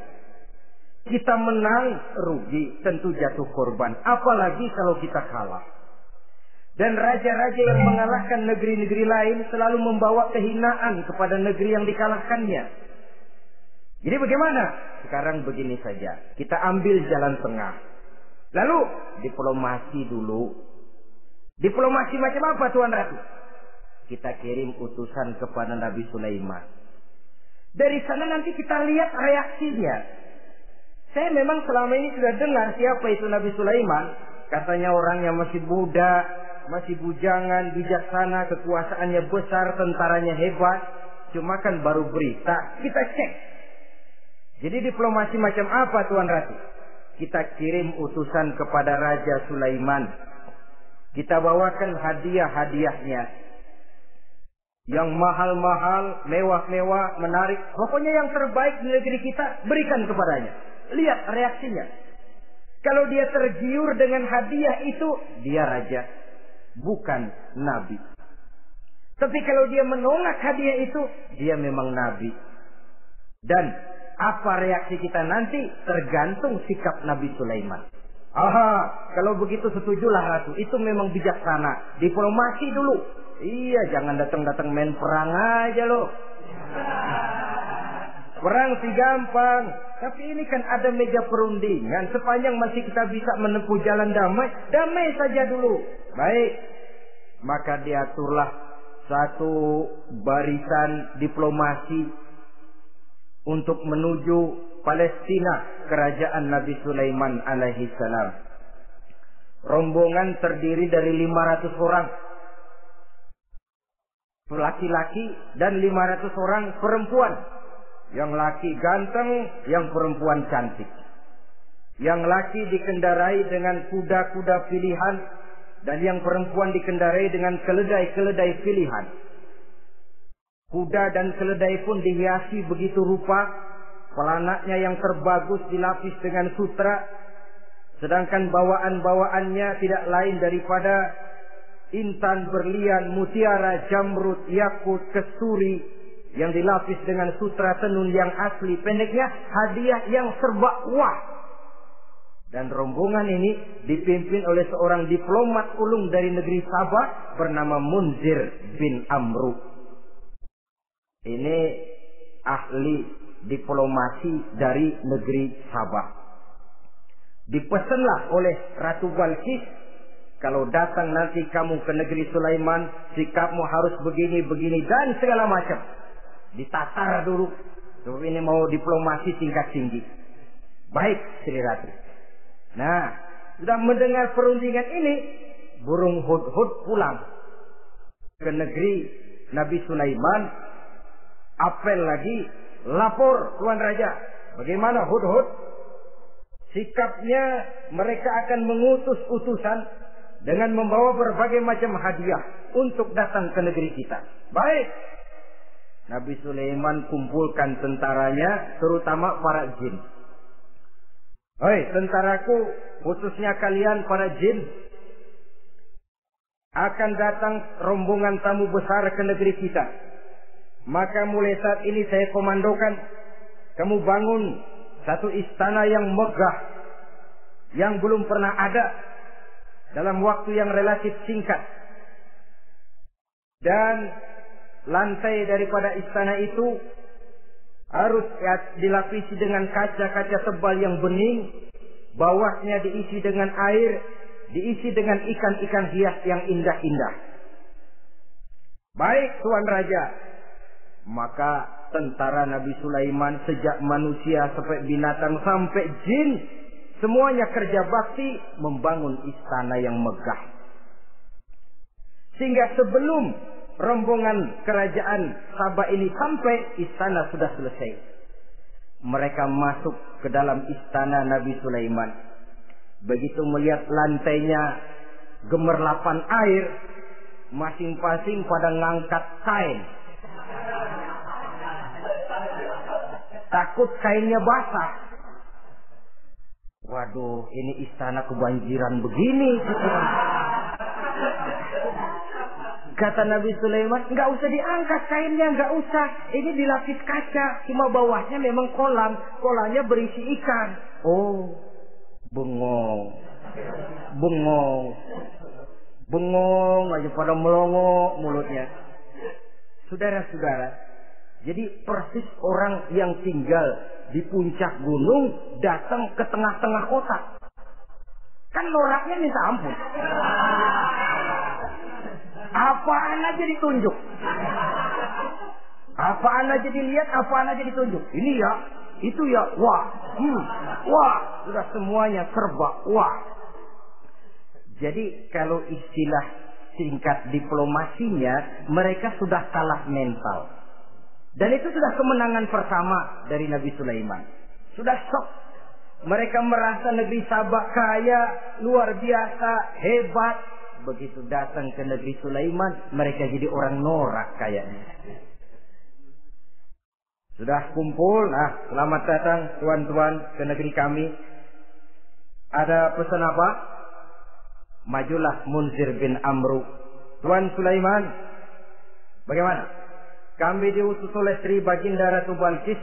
Kita menang rugi, tentu jatuh korban. Apalagi kalau kita kalah. Dan raja-raja yang mengalahkan negeri-negeri lain selalu membawa kehinaan kepada negeri yang dikalahkannya. Jadi bagaimana? Sekarang begini saja. Kita ambil jalan tengah. Lalu diplomasi dulu. Diplomasi macam apa Tuan Ratu? Kita kirim utusan kepada Nabi Sulaiman. Dari sana nanti kita lihat reaksinya. Saya memang selama ini sudah dengar siapa itu Nabi Sulaiman. Katanya orangnya masih muda, masih bujangan, bijaksana, kekuasaannya besar, tentaranya hebat. Cuma kan baru berita, kita cek. Jadi diplomasi macam apa Tuan Ratu? Kita kirim utusan kepada Raja Sulaiman. Kita bawakan hadiah-hadiahnya. Yang mahal-mahal, mewah-mewah, menarik. Pokoknya yang terbaik di negeri kita, berikan kepadanya. Lihat reaksinya. Kalau dia tergiur dengan hadiah itu, dia raja. Bukan nabi. Tapi kalau dia menolak hadiah itu, dia memang nabi. Dan apa reaksi kita nanti tergantung sikap Nabi Sulaiman. Aha, kalau begitu setujulah Ratu. Itu memang bijaksana. Diplomasi dulu. Iya, jangan datang-datang main perang aja loh. Perang sih gampang. Tapi ini kan ada meja perundingan. Sepanjang masih kita bisa menempuh jalan damai, damai saja dulu. Baik. Maka diaturlah satu barisan diplomasi untuk menuju Palestina, kerajaan Nabi Sulaiman alaihi salam. Rombongan terdiri dari 500 orang laki-laki dan 500 orang perempuan. Yang laki ganteng, yang perempuan cantik. Yang laki dikendarai dengan kuda-kuda pilihan dan yang perempuan dikendarai dengan keledai-keledai pilihan. Kuda dan keledai pun dihiasi begitu rupa. Pelanaknya yang terbagus dilapis dengan sutra. Sedangkan bawaan-bawaannya tidak lain daripada intan, berlian, mutiara, jamrud, yakut, kesturi yang dilapis dengan sutra tenun yang asli. Pendeknya hadiah yang serba wah. Dan rombongan ini dipimpin oleh seorang diplomat ulung dari negeri Sabah bernama Munzir bin Amru. Ini ahli diplomasi dari negeri Sabah. Dipesanlah oleh Ratu Balqis, kalau datang nanti kamu ke negeri Sulaiman, sikapmu harus begini, begini dan segala macam. Ditatar dulu. Sebab ini mau diplomasi tingkat tinggi. Baik, Sri Ratu. Nah, sudah mendengar perundingan ini, burung hudhud pulang ke negeri Nabi Sulaiman. Apel lagi, lapor Tuan Raja. Bagaimana hudhud? sikapnya mereka akan mengutus utusan dengan membawa berbagai macam hadiah untuk datang ke negeri kita. Baik. Nabi Sulaiman kumpulkan tentaranya, terutama para jin. Hei tentaraku, khususnya kalian para jin, akan datang rombongan tamu besar ke negeri kita. Maka mulai saat ini saya komandokan, kamu bangun satu istana yang megah, yang belum pernah ada dalam waktu yang relatif singkat. Dan lantai daripada istana itu harus dilapisi dengan kaca-kaca tebal yang bening, bawahnya diisi dengan air, diisi dengan ikan-ikan hias yang indah-indah. Baik Tuan Raja. Maka tentara Nabi Sulaiman, sejak manusia sampai binatang sampai jin, semuanya kerja bakti membangun istana yang megah. Sehingga sebelum rombongan kerajaan Sabah ini sampai, istana sudah selesai. Mereka masuk ke dalam istana Nabi Sulaiman. Begitu melihat lantainya gemerlapan air, masing-masing pada ngangkat kain. Takut kainnya basah. Waduh, ini istana kebanjiran begini. Kata Nabi Sulaiman, nggak usah diangkat kainnya, nggak usah. Ini dilapis kaca, cuma bawahnya memang kolam. Kolamnya berisi ikan. Oh, bengong. Bengong aja pada melongo mulutnya. Saudara-saudara, jadi persis orang yang tinggal di puncak gunung datang ke tengah-tengah kota. Kan noraknya minta ampun. Apaan aja ditunjuk. Apaan aja dilihat, apaan aja ditunjuk. Ini ya, itu ya, wah. Wah, sudah semuanya serba wah. Jadi kalau istilah singkat diplomasinya, mereka sudah kalah mental. Dan itu sudah kemenangan pertama dari Nabi Sulaiman. Sudah shock. Mereka merasa negeri Sabah kaya, luar biasa, hebat. Begitu datang ke negeri Sulaiman, mereka jadi orang norak kayaknya. Sudah kumpul, selamat datang tuan-tuan ke negeri kami. Ada pesan apa? Majulah Munzir bin Amru. Tuan Sulaiman, bagaimana? Kami diutus oleh Sri Baginda Ratu Balkis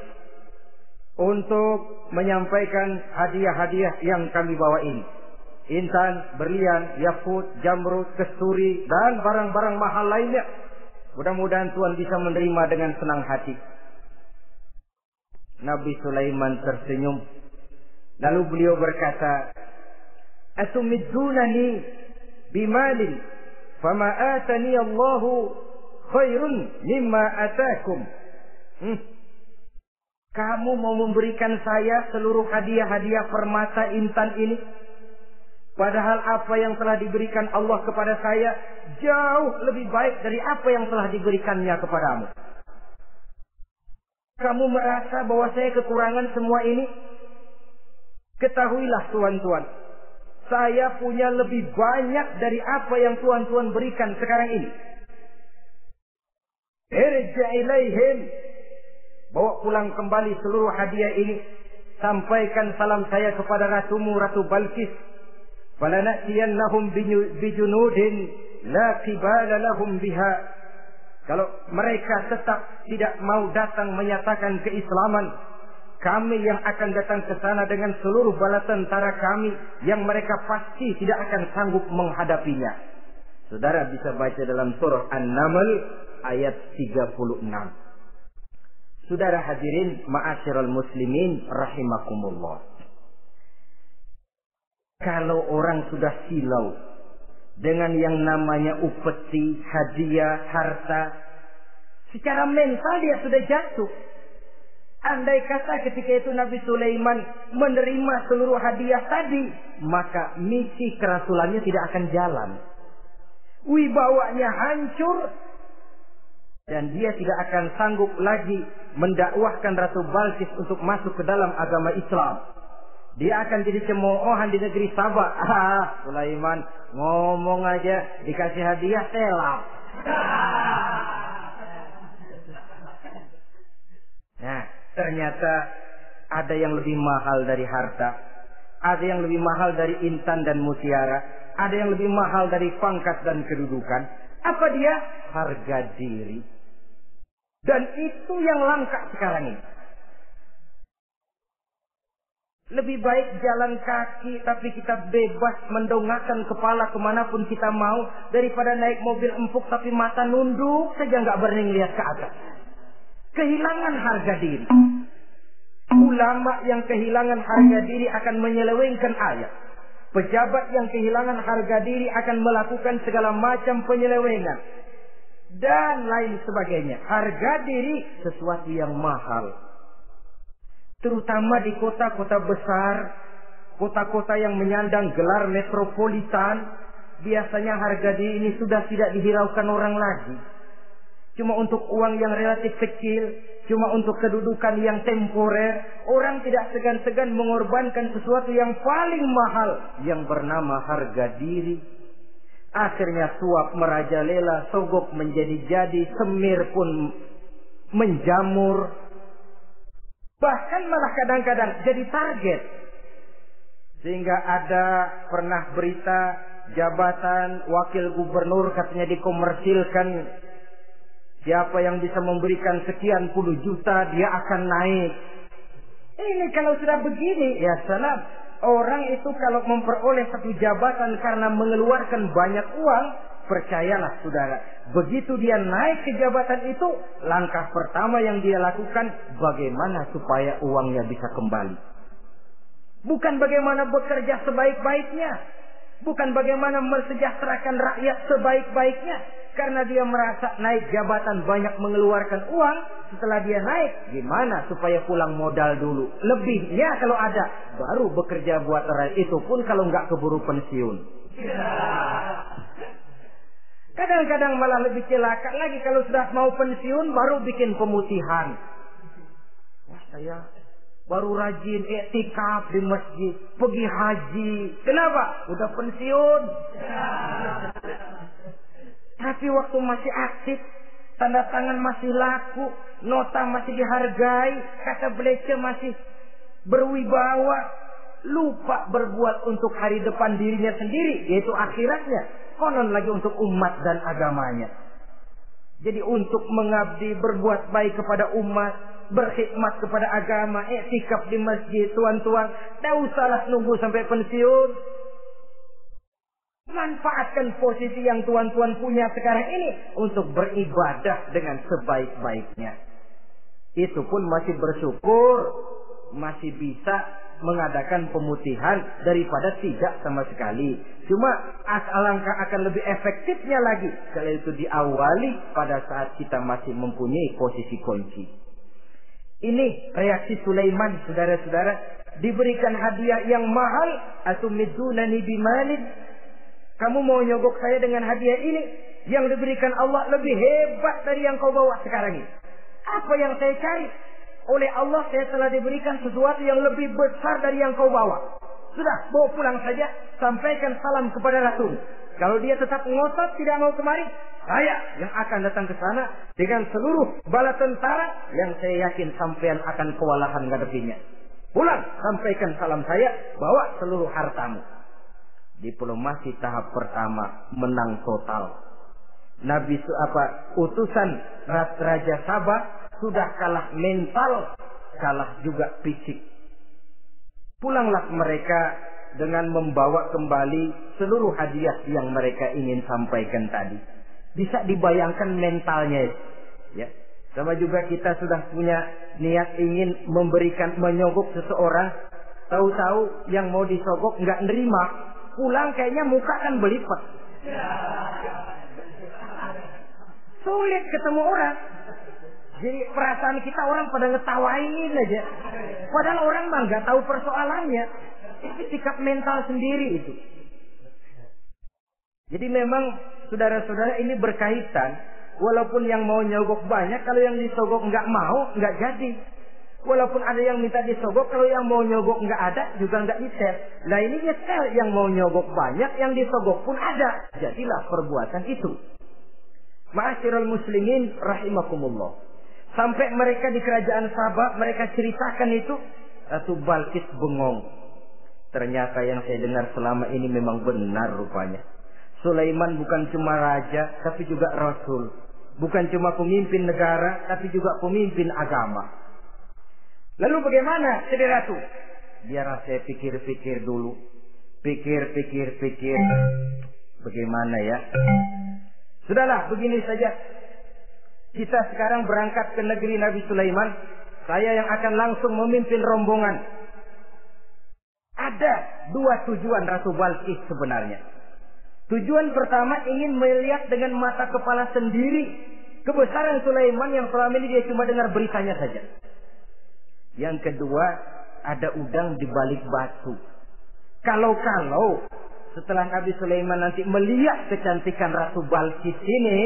untuk menyampaikan hadiah-hadiah yang kami bawa ini. Intan, berlian, yakut, jamrud, kesturi, dan barang-barang mahal lainnya. Mudah-mudahan Tuhan bisa menerima dengan senang hati. Nabi Sulaiman tersenyum. Lalu beliau berkata, "Atumiddunani bimalin, fama atani Allahu khairun mimma atakum." Kamu mau memberikan saya seluruh hadiah-hadiah permata intan ini, padahal apa yang telah diberikan Allah kepada saya jauh lebih baik dari apa yang telah diberikannya kepadamu. Kamu merasa bahwa saya kekurangan semua ini? Ketahuilah tuan-tuan, saya punya lebih banyak dari apa yang tuan-tuan berikan sekarang ini. Irja' ilaihim, bawa pulang kembali seluruh hadiah ini. Sampaikan salam saya kepada ratumu, Ratu Balkis. Falanatiyannahum bijunudin la qibala lahum biha. Kalau mereka tetap tidak mau datang menyatakan keislaman, kami yang akan datang ke sana dengan seluruh bala tentara kami yang mereka pasti tidak akan sanggup menghadapinya. Saudara bisa baca dalam surah An-Naml ayat 36. Saudara hadirin ma'asyiral muslimin rahimakumullah. Kalau orang sudah silau dengan yang namanya upeti, hadiah, harta, secara mental dia sudah jatuh. Andai kata ketika itu Nabi Sulaiman menerima seluruh hadiah tadi, maka misi kerasulannya tidak akan jalan. Wibawanya hancur, dan dia tidak akan sanggup lagi mendakwahkan Ratu Balkis untuk masuk ke dalam agama Islam. Dia akan jadi cemoohan di negeri Sabah. Sulaiman ngomong aja dikasih hadiah telap. Nah, ternyata ada yang lebih mahal dari harta, ada yang lebih mahal dari intan dan mutiara, ada yang lebih mahal dari pangkat dan kedudukan. Apa dia? Harga diri. Dan itu yang langka sekarang ini. Lebih baik jalan kaki tapi kita bebas mendongakkan kepala kemanapun kita mau, daripada naik mobil empuk tapi mata nunduk saja nggak berani lihat ke atas. Kehilangan harga diri. Ulama yang kehilangan harga diri akan menyelewengkan ayat. Pejabat yang kehilangan harga diri akan melakukan segala macam penyelewengan dan lain sebagainya. Harga diri sesuatu yang mahal, terutama di kota-kota besar, kota-kota yang menyandang gelar metropolitan. Biasanya harga diri ini sudah tidak dihiraukan orang lagi. Cuma untuk uang yang relatif kecil, cuma untuk kedudukan yang temporer, orang tidak segan-segan mengorbankan sesuatu yang paling mahal yang bernama harga diri. Akhirnya suap merajalela, sogok menjadi-jadi, semir pun menjamur. Bahkan malah kadang-kadang jadi target. Sehingga ada pernah berita jabatan wakil gubernur katanya dikomersilkan. Siapa yang bisa memberikan sekian puluh juta dia akan naik. Ini kalau sudah begini, ya salam. Orang itu kalau memperoleh satu jabatan karena mengeluarkan banyak uang, percayalah saudara, begitu dia naik ke jabatan itu, langkah pertama yang dia lakukan, bagaimana supaya uangnya bisa kembali. Bukan bagaimana bekerja sebaik-baiknya, bukan bagaimana mensejahterakan rakyat sebaik-baiknya. Karena dia merasa naik jabatan banyak mengeluarkan uang, setelah dia naik, gimana supaya pulang modal dulu. Lebihnya kalau ada, baru bekerja buat rakyat, itu pun kalau nggak keburu pensiun. Kadang-kadang malah lebih celaka lagi, kalau sudah mau pensiun baru bikin pemutihan. Wah, saya baru rajin iktikaf di masjid, pergi haji. Kenapa? Udah pensiun. Tapi waktu masih aktif, tanda tangan masih laku, nota masih dihargai, kata beliau masih berwibawa, lupa berbuat untuk hari depan dirinya sendiri, yaitu akhiratnya. Konon lagi untuk umat dan agamanya. Jadi untuk mengabdi, berbuat baik kepada umat, berkhidmat kepada agama, iktikaf di masjid, tuan-tuan, tak usahlah nunggu sampai pensiun. Manfaatkan posisi yang tuan-tuan punya sekarang ini untuk beribadah dengan sebaik-baiknya. Itu pun masih bersyukur, masih bisa mengadakan pemutihan daripada tidak sama sekali. Cuma alangkah akan lebih efektifnya lagi kalau itu diawali pada saat kita masih mempunyai posisi kunci. Ini reaksi Sulaiman, saudara-saudara. Diberikan hadiah yang mahal, atumidunani bimalin. Kamu mau nyogok saya dengan hadiah ini? Yang diberikan Allah lebih hebat dari yang kau bawa sekarang ini. Apa yang saya cari? Oleh Allah saya telah diberikan sesuatu yang lebih besar dari yang kau bawa. Sudah, bawa pulang saja. Sampaikan salam kepada Rasul. Kalau dia tetap ngotot tidak mau kemari, saya yang akan datang ke sana dengan seluruh bala tentara yang saya yakin sampean akan kewalahan ngadepinya. Pulang, sampaikan salam saya, bawa seluruh hartamu. Diplomasi tahap pertama menang total. Utusan Raja Sabah sudah kalah mental, kalah juga fisik. Pulanglah mereka dengan membawa kembali seluruh hadiah yang mereka ingin sampaikan tadi. Bisa dibayangkan mentalnya, ya. Sama juga kita sudah punya niat ingin menyogok seseorang, tahu-tahu yang mau disogok nggak nerima. Pulang kayaknya muka kan belipat. Sulit ketemu orang. Jadi perasaan kita orang pada ngetawain aja. Padahal orang mah nggak tahu persoalannya. Itu sikap mental sendiri itu. Jadi memang saudara-saudara ini berkaitan. Walaupun yang mau nyogok banyak, kalau yang disogok nggak mau, nggak jadi. Walaupun ada yang minta disogok, kalau yang mau nyogok nggak ada, juga nggak disetel. Nah ini nyetel, yang mau nyogok banyak, yang disogok pun ada. Jadilah perbuatan itu. Ma'asyiral muslimin rahimakumullah. Sampai mereka di kerajaan Sabah, mereka ceritakan itu, Ratu Balqis bengong. Ternyata yang saya dengar selama ini memang benar rupanya. Sulaiman bukan cuma raja, tapi juga rasul. Bukan cuma pemimpin negara, tapi juga pemimpin agama. Lalu bagaimana jadi ratu? Biar saya pikir-pikir dulu. Pikir. Bagaimana ya? Sudahlah, begini saja. Kita sekarang berangkat ke negeri Nabi Sulaiman. Saya yang akan langsung memimpin rombongan. Ada 2 tujuan Ratu Balqis sebenarnya. Tujuan pertama ingin melihat dengan mata kepala sendiri kebesaran Sulaiman yang selama ini dia cuma dengar beritanya saja. Yang kedua, ada udang di balik batu. Kalau setelah Nabi Sulaiman nanti melihat kecantikan Ratu Balqis ini,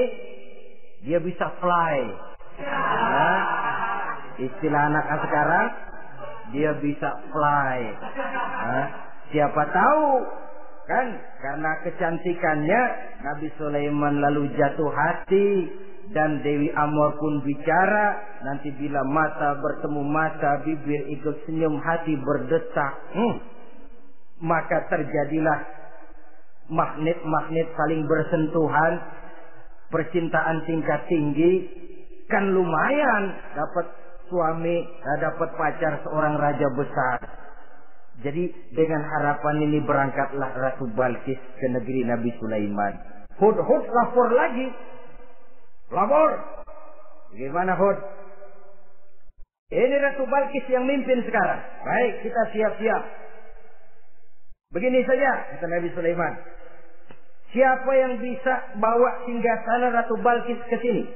dia bisa fly. Nah, istilah anak sekarang, dia bisa fly. Nah, siapa tahu kan karena kecantikannya Nabi Sulaiman lalu jatuh hati. Dan Dewi Amor pun bicara, nanti bila mata bertemu mata, bibir ikut senyum, hati berdetak. Maka terjadilah magnet-magnet saling bersentuhan, percintaan tingkat tinggi. Kan lumayan dapat suami, dapat pacar seorang raja besar. Jadi dengan harapan ini berangkatlah Ratu Balqis ke negeri Nabi Sulaiman. Hud lapor lagi. Lapor. Gimana Hud? Ini Ratu Balqis yang mimpin sekarang. Baik, kita siap-siap. Begini saja, kata Nabi Sulaiman. Siapa yang bisa bawa singgasana Ratu Balqis ke sini?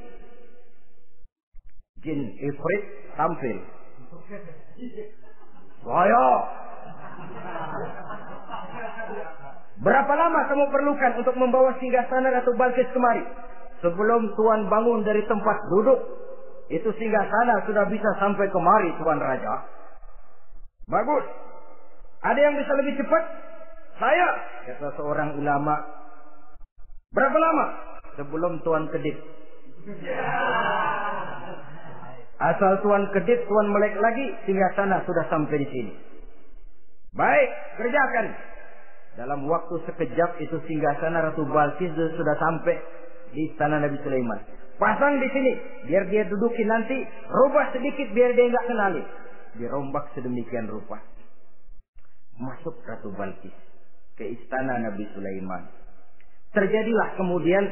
Jin Ifrit tampil. Saya. Berapa lama kamu perlukan untuk membawa singgasana Ratu Balqis kemari? Sebelum Tuan bangun dari tempat duduk, itu singgasana sudah bisa sampai kemari, Tuan Raja. Bagus. Ada yang bisa lebih cepat? Saya, kata seorang ulama. Berapa lama? Sebelum Tuan kedip. Asal Tuan kedip, Tuan melek lagi, singgasana sudah sampai di sini. Baik, kerjakan. Dalam waktu sekejap itu singgasana Ratu Balqis sudah sampai di istana Nabi Sulaiman. Pasang di sini, biar dia dudukin nanti, rubah sedikit biar dia nggak kenali. Dirombak sedemikian rupa. Masuk Ratu Balqis ke istana Nabi Sulaiman. Terjadilah kemudian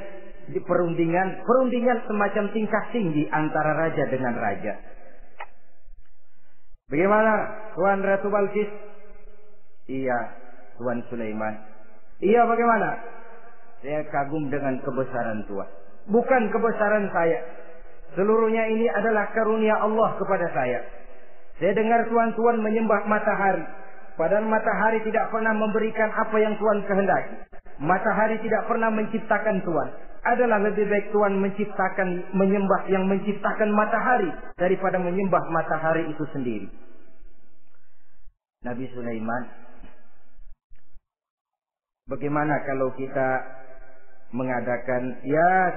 di perundingan semacam tingkat tinggi antara raja dengan raja. Bagaimana Tuan Ratu Balqis? Iya, Tuan Sulaiman. Iya, bagaimana? Saya kagum dengan kebesaran Tuhan. Bukan kebesaran saya. Seluruhnya ini adalah karunia Allah kepada saya. Saya dengar Tuhan menyembah matahari. Padahal matahari tidak pernah memberikan apa yang Tuhan kehendaki. Matahari tidak pernah menciptakan Tuhan. Adalah lebih baik Tuhan menyembah yang menciptakan matahari daripada menyembah matahari itu sendiri. Nabi Sulaiman, bagaimana kalau kita mengadakan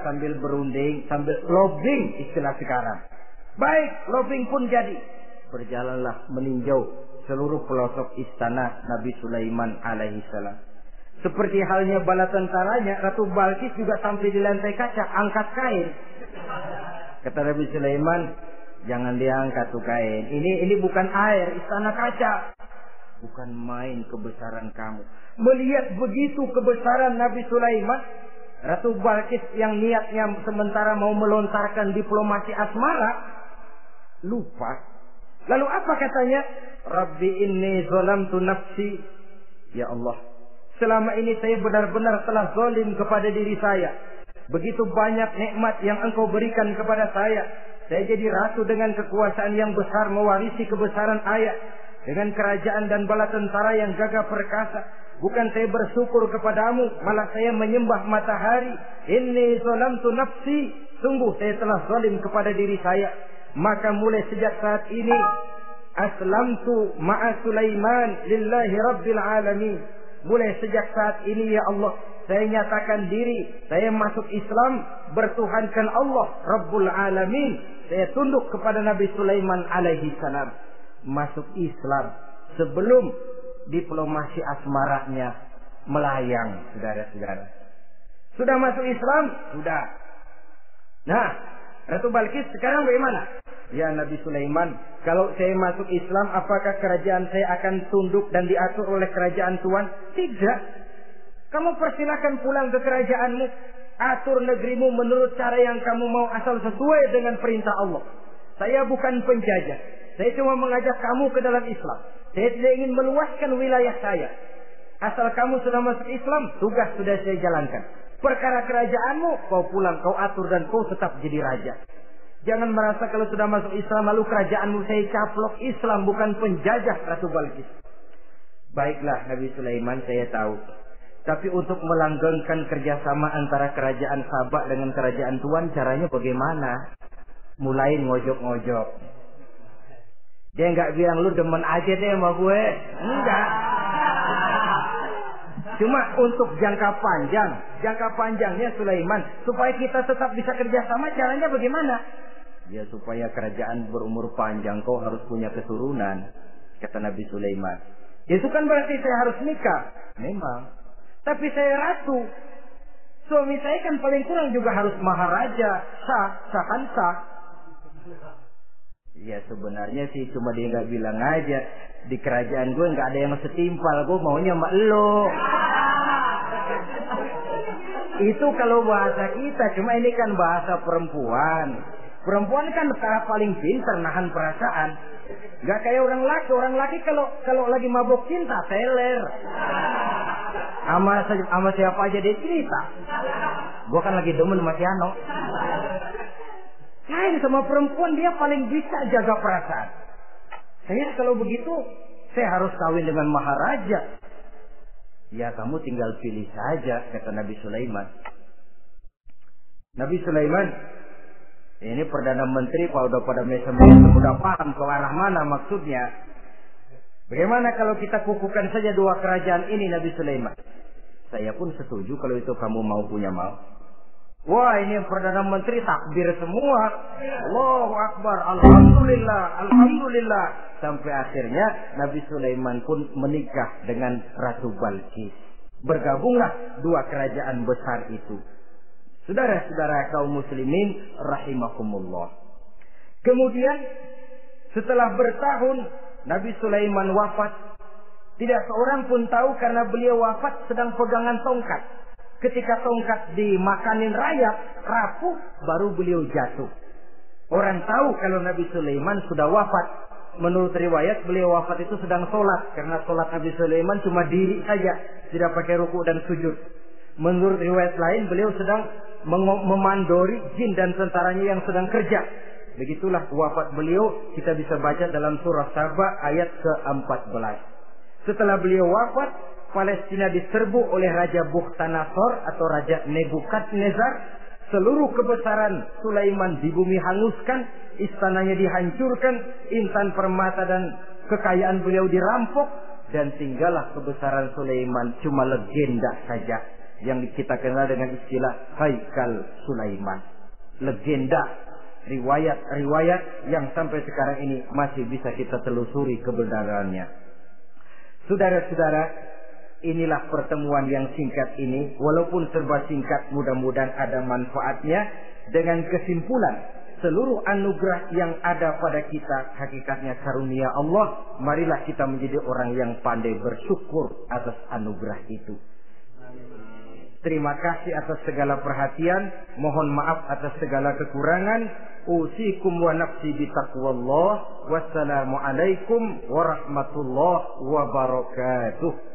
sambil berunding, sambil lobbying istilah sekarang. Baik, lobbying pun jadi. Berjalanlah meninjau seluruh pelosok istana Nabi Sulaiman alaihissalam. Seperti halnya bala tentaranya, Ratu Balqis juga sampai di lantai kaca, angkat kain. Kata Nabi Sulaiman, jangan diangkat tuh kain. Ini bukan air, istana kaca. Bukan main kebesaran kamu. Melihat begitu kebesaran Nabi Sulaiman, Ratu Balqis yang niatnya sementara mau melontarkan diplomasi asmara, lupa. Lalu apa katanya? Rabbi inni zalamtu nafsi. Ya Allah, selama ini saya benar-benar telah zalim kepada diri saya. Begitu banyak nikmat yang Engkau berikan kepada saya. Saya jadi ratu dengan kekuasaan yang besar, mewarisi kebesaran ayah. Dengan kerajaan dan bala tentara yang gagah perkasa. Bukan saya bersyukur kepadamu, malah saya menyembah matahari. Inni zalamtu nafsi. Sungguh saya telah zalim kepada diri saya. Maka mulai sejak saat ini, Aslamtu ma'a Sulaiman lillahi rabbil alamin. Mulai sejak saat ini ya Allah, saya nyatakan diri, saya masuk Islam, bertuhankan Allah Rabbul Alamin. Saya tunduk kepada Nabi Sulaiman alaihi salam. Masuk Islam sebelum diplomasi asmaranya melayang, saudara-saudara. Sudah masuk Islam? Sudah. Nah, Ratu Balqis sekarang bagaimana? Ya Nabi Sulaiman, kalau saya masuk Islam, apakah kerajaan saya akan tunduk dan diatur oleh kerajaan Tuhan? Tidak. Kamu persilakan pulang ke kerajaanmu. Atur negerimu menurut cara yang kamu mau, asal sesuai dengan perintah Allah. Saya bukan penjajah. Saya cuma mengajak kamu ke dalam Islam. Saya tidak ingin meluaskan wilayah saya. Asal kamu sudah masuk Islam, tugas sudah saya jalankan. Perkara kerajaanmu, kau pulang, kau atur dan kau tetap jadi raja. Jangan merasa kalau sudah masuk Islam lalu kerajaanmu saya caplok. Islam bukan penjajah, Ratu Balqis. Baiklah Nabi Sulaiman, saya tahu. Tapi untuk melanggengkan kerjasama antara kerajaan Sabak dengan kerajaan Tuhan, caranya bagaimana? Mulai ngojok-ngojok. Dia nggak bilang lu demen aja deh sama gue. Enggak. Cuma untuk jangka panjangnya Sulaiman, supaya kita tetap bisa kerjasama, caranya bagaimana? Ya supaya kerajaan berumur panjang, kau harus punya keturunan, kata Nabi Sulaiman. Itu kan berarti saya harus nikah. Memang. Tapi saya ratu. Suami saya kan paling kurang juga harus maharaja, sah. Ya sebenarnya sih cuma dia nggak bilang aja. Di kerajaan gue nggak ada yang setimpal, gue maunya sama elo. Itu kalau bahasa kita, cuma ini kan bahasa perempuan. Perempuan kan paling pintar nahan perasaan. Gak kayak orang laki. Orang laki kalau lagi mabuk cinta, teler. Sama siapa aja dia cerita. Gua kan lagi demen sama si Ano. Lain sama perempuan, dia paling bisa jaga perasaan. Saya kalau begitu, saya harus kawin dengan maharaja. Ya kamu tinggal pilih saja, kata Nabi Sulaiman. Nabi Sulaiman, ini Perdana Menteri kalau udah pada mesem-mesem, udah paham ke arah mana maksudnya. Bagaimana kalau kita kukuhkan saja dua kerajaan ini, Nabi Sulaiman? Saya pun setuju kalau itu kamu punya mau. Wah, ini Perdana Menteri takbir semua. Allahu Akbar, Alhamdulillah. Sampai akhirnya Nabi Sulaiman pun menikah dengan Ratu Balqis. Bergabunglah dua kerajaan besar itu. Saudara-saudara kaum muslimin rahimakumullah. Kemudian setelah bertahun Nabi Sulaiman wafat. Tidak seorang pun tahu karena beliau wafat sedang pegangan tongkat. Ketika tongkat dimakanin rayap, rapuh, baru beliau jatuh. Orang tahu kalau Nabi Sulaiman sudah wafat. Menurut riwayat beliau wafat itu sedang sholat. Karena sholat Nabi Sulaiman cuma diri saja, tidak pakai ruku dan sujud. Menurut riwayat lain beliau sedang memandori jin dan tentaranya yang sedang kerja. Begitulah wafat beliau, kita bisa baca dalam surah Saba ayat ke-14. Setelah beliau wafat, Palestina diserbu oleh Raja Bukhtanasor atau Raja Nebukadnezar. Seluruh kebesaran Sulaiman di bumi hanguskan, istananya dihancurkan, intan permata dan kekayaan beliau dirampok, dan tinggallah kebesaran Sulaiman cuma legenda saja yang kita kenal dengan istilah Haikal Sulaiman. Legenda, riwayat-riwayat yang sampai sekarang ini masih bisa kita telusuri kebenarannya. Saudara-saudara, inilah pertemuan yang singkat ini. Walaupun serba singkat, mudah-mudahan ada manfaatnya. Dengan kesimpulan, seluruh anugerah yang ada pada kita hakikatnya karunia Allah. Marilah kita menjadi orang yang pandai bersyukur atas anugerah itu. Terima kasih atas segala perhatian. Mohon maaf atas segala kekurangan. Usikum wa nafsi bitaqwallah. Wassalamualaikum warahmatullahi wabarakatuh.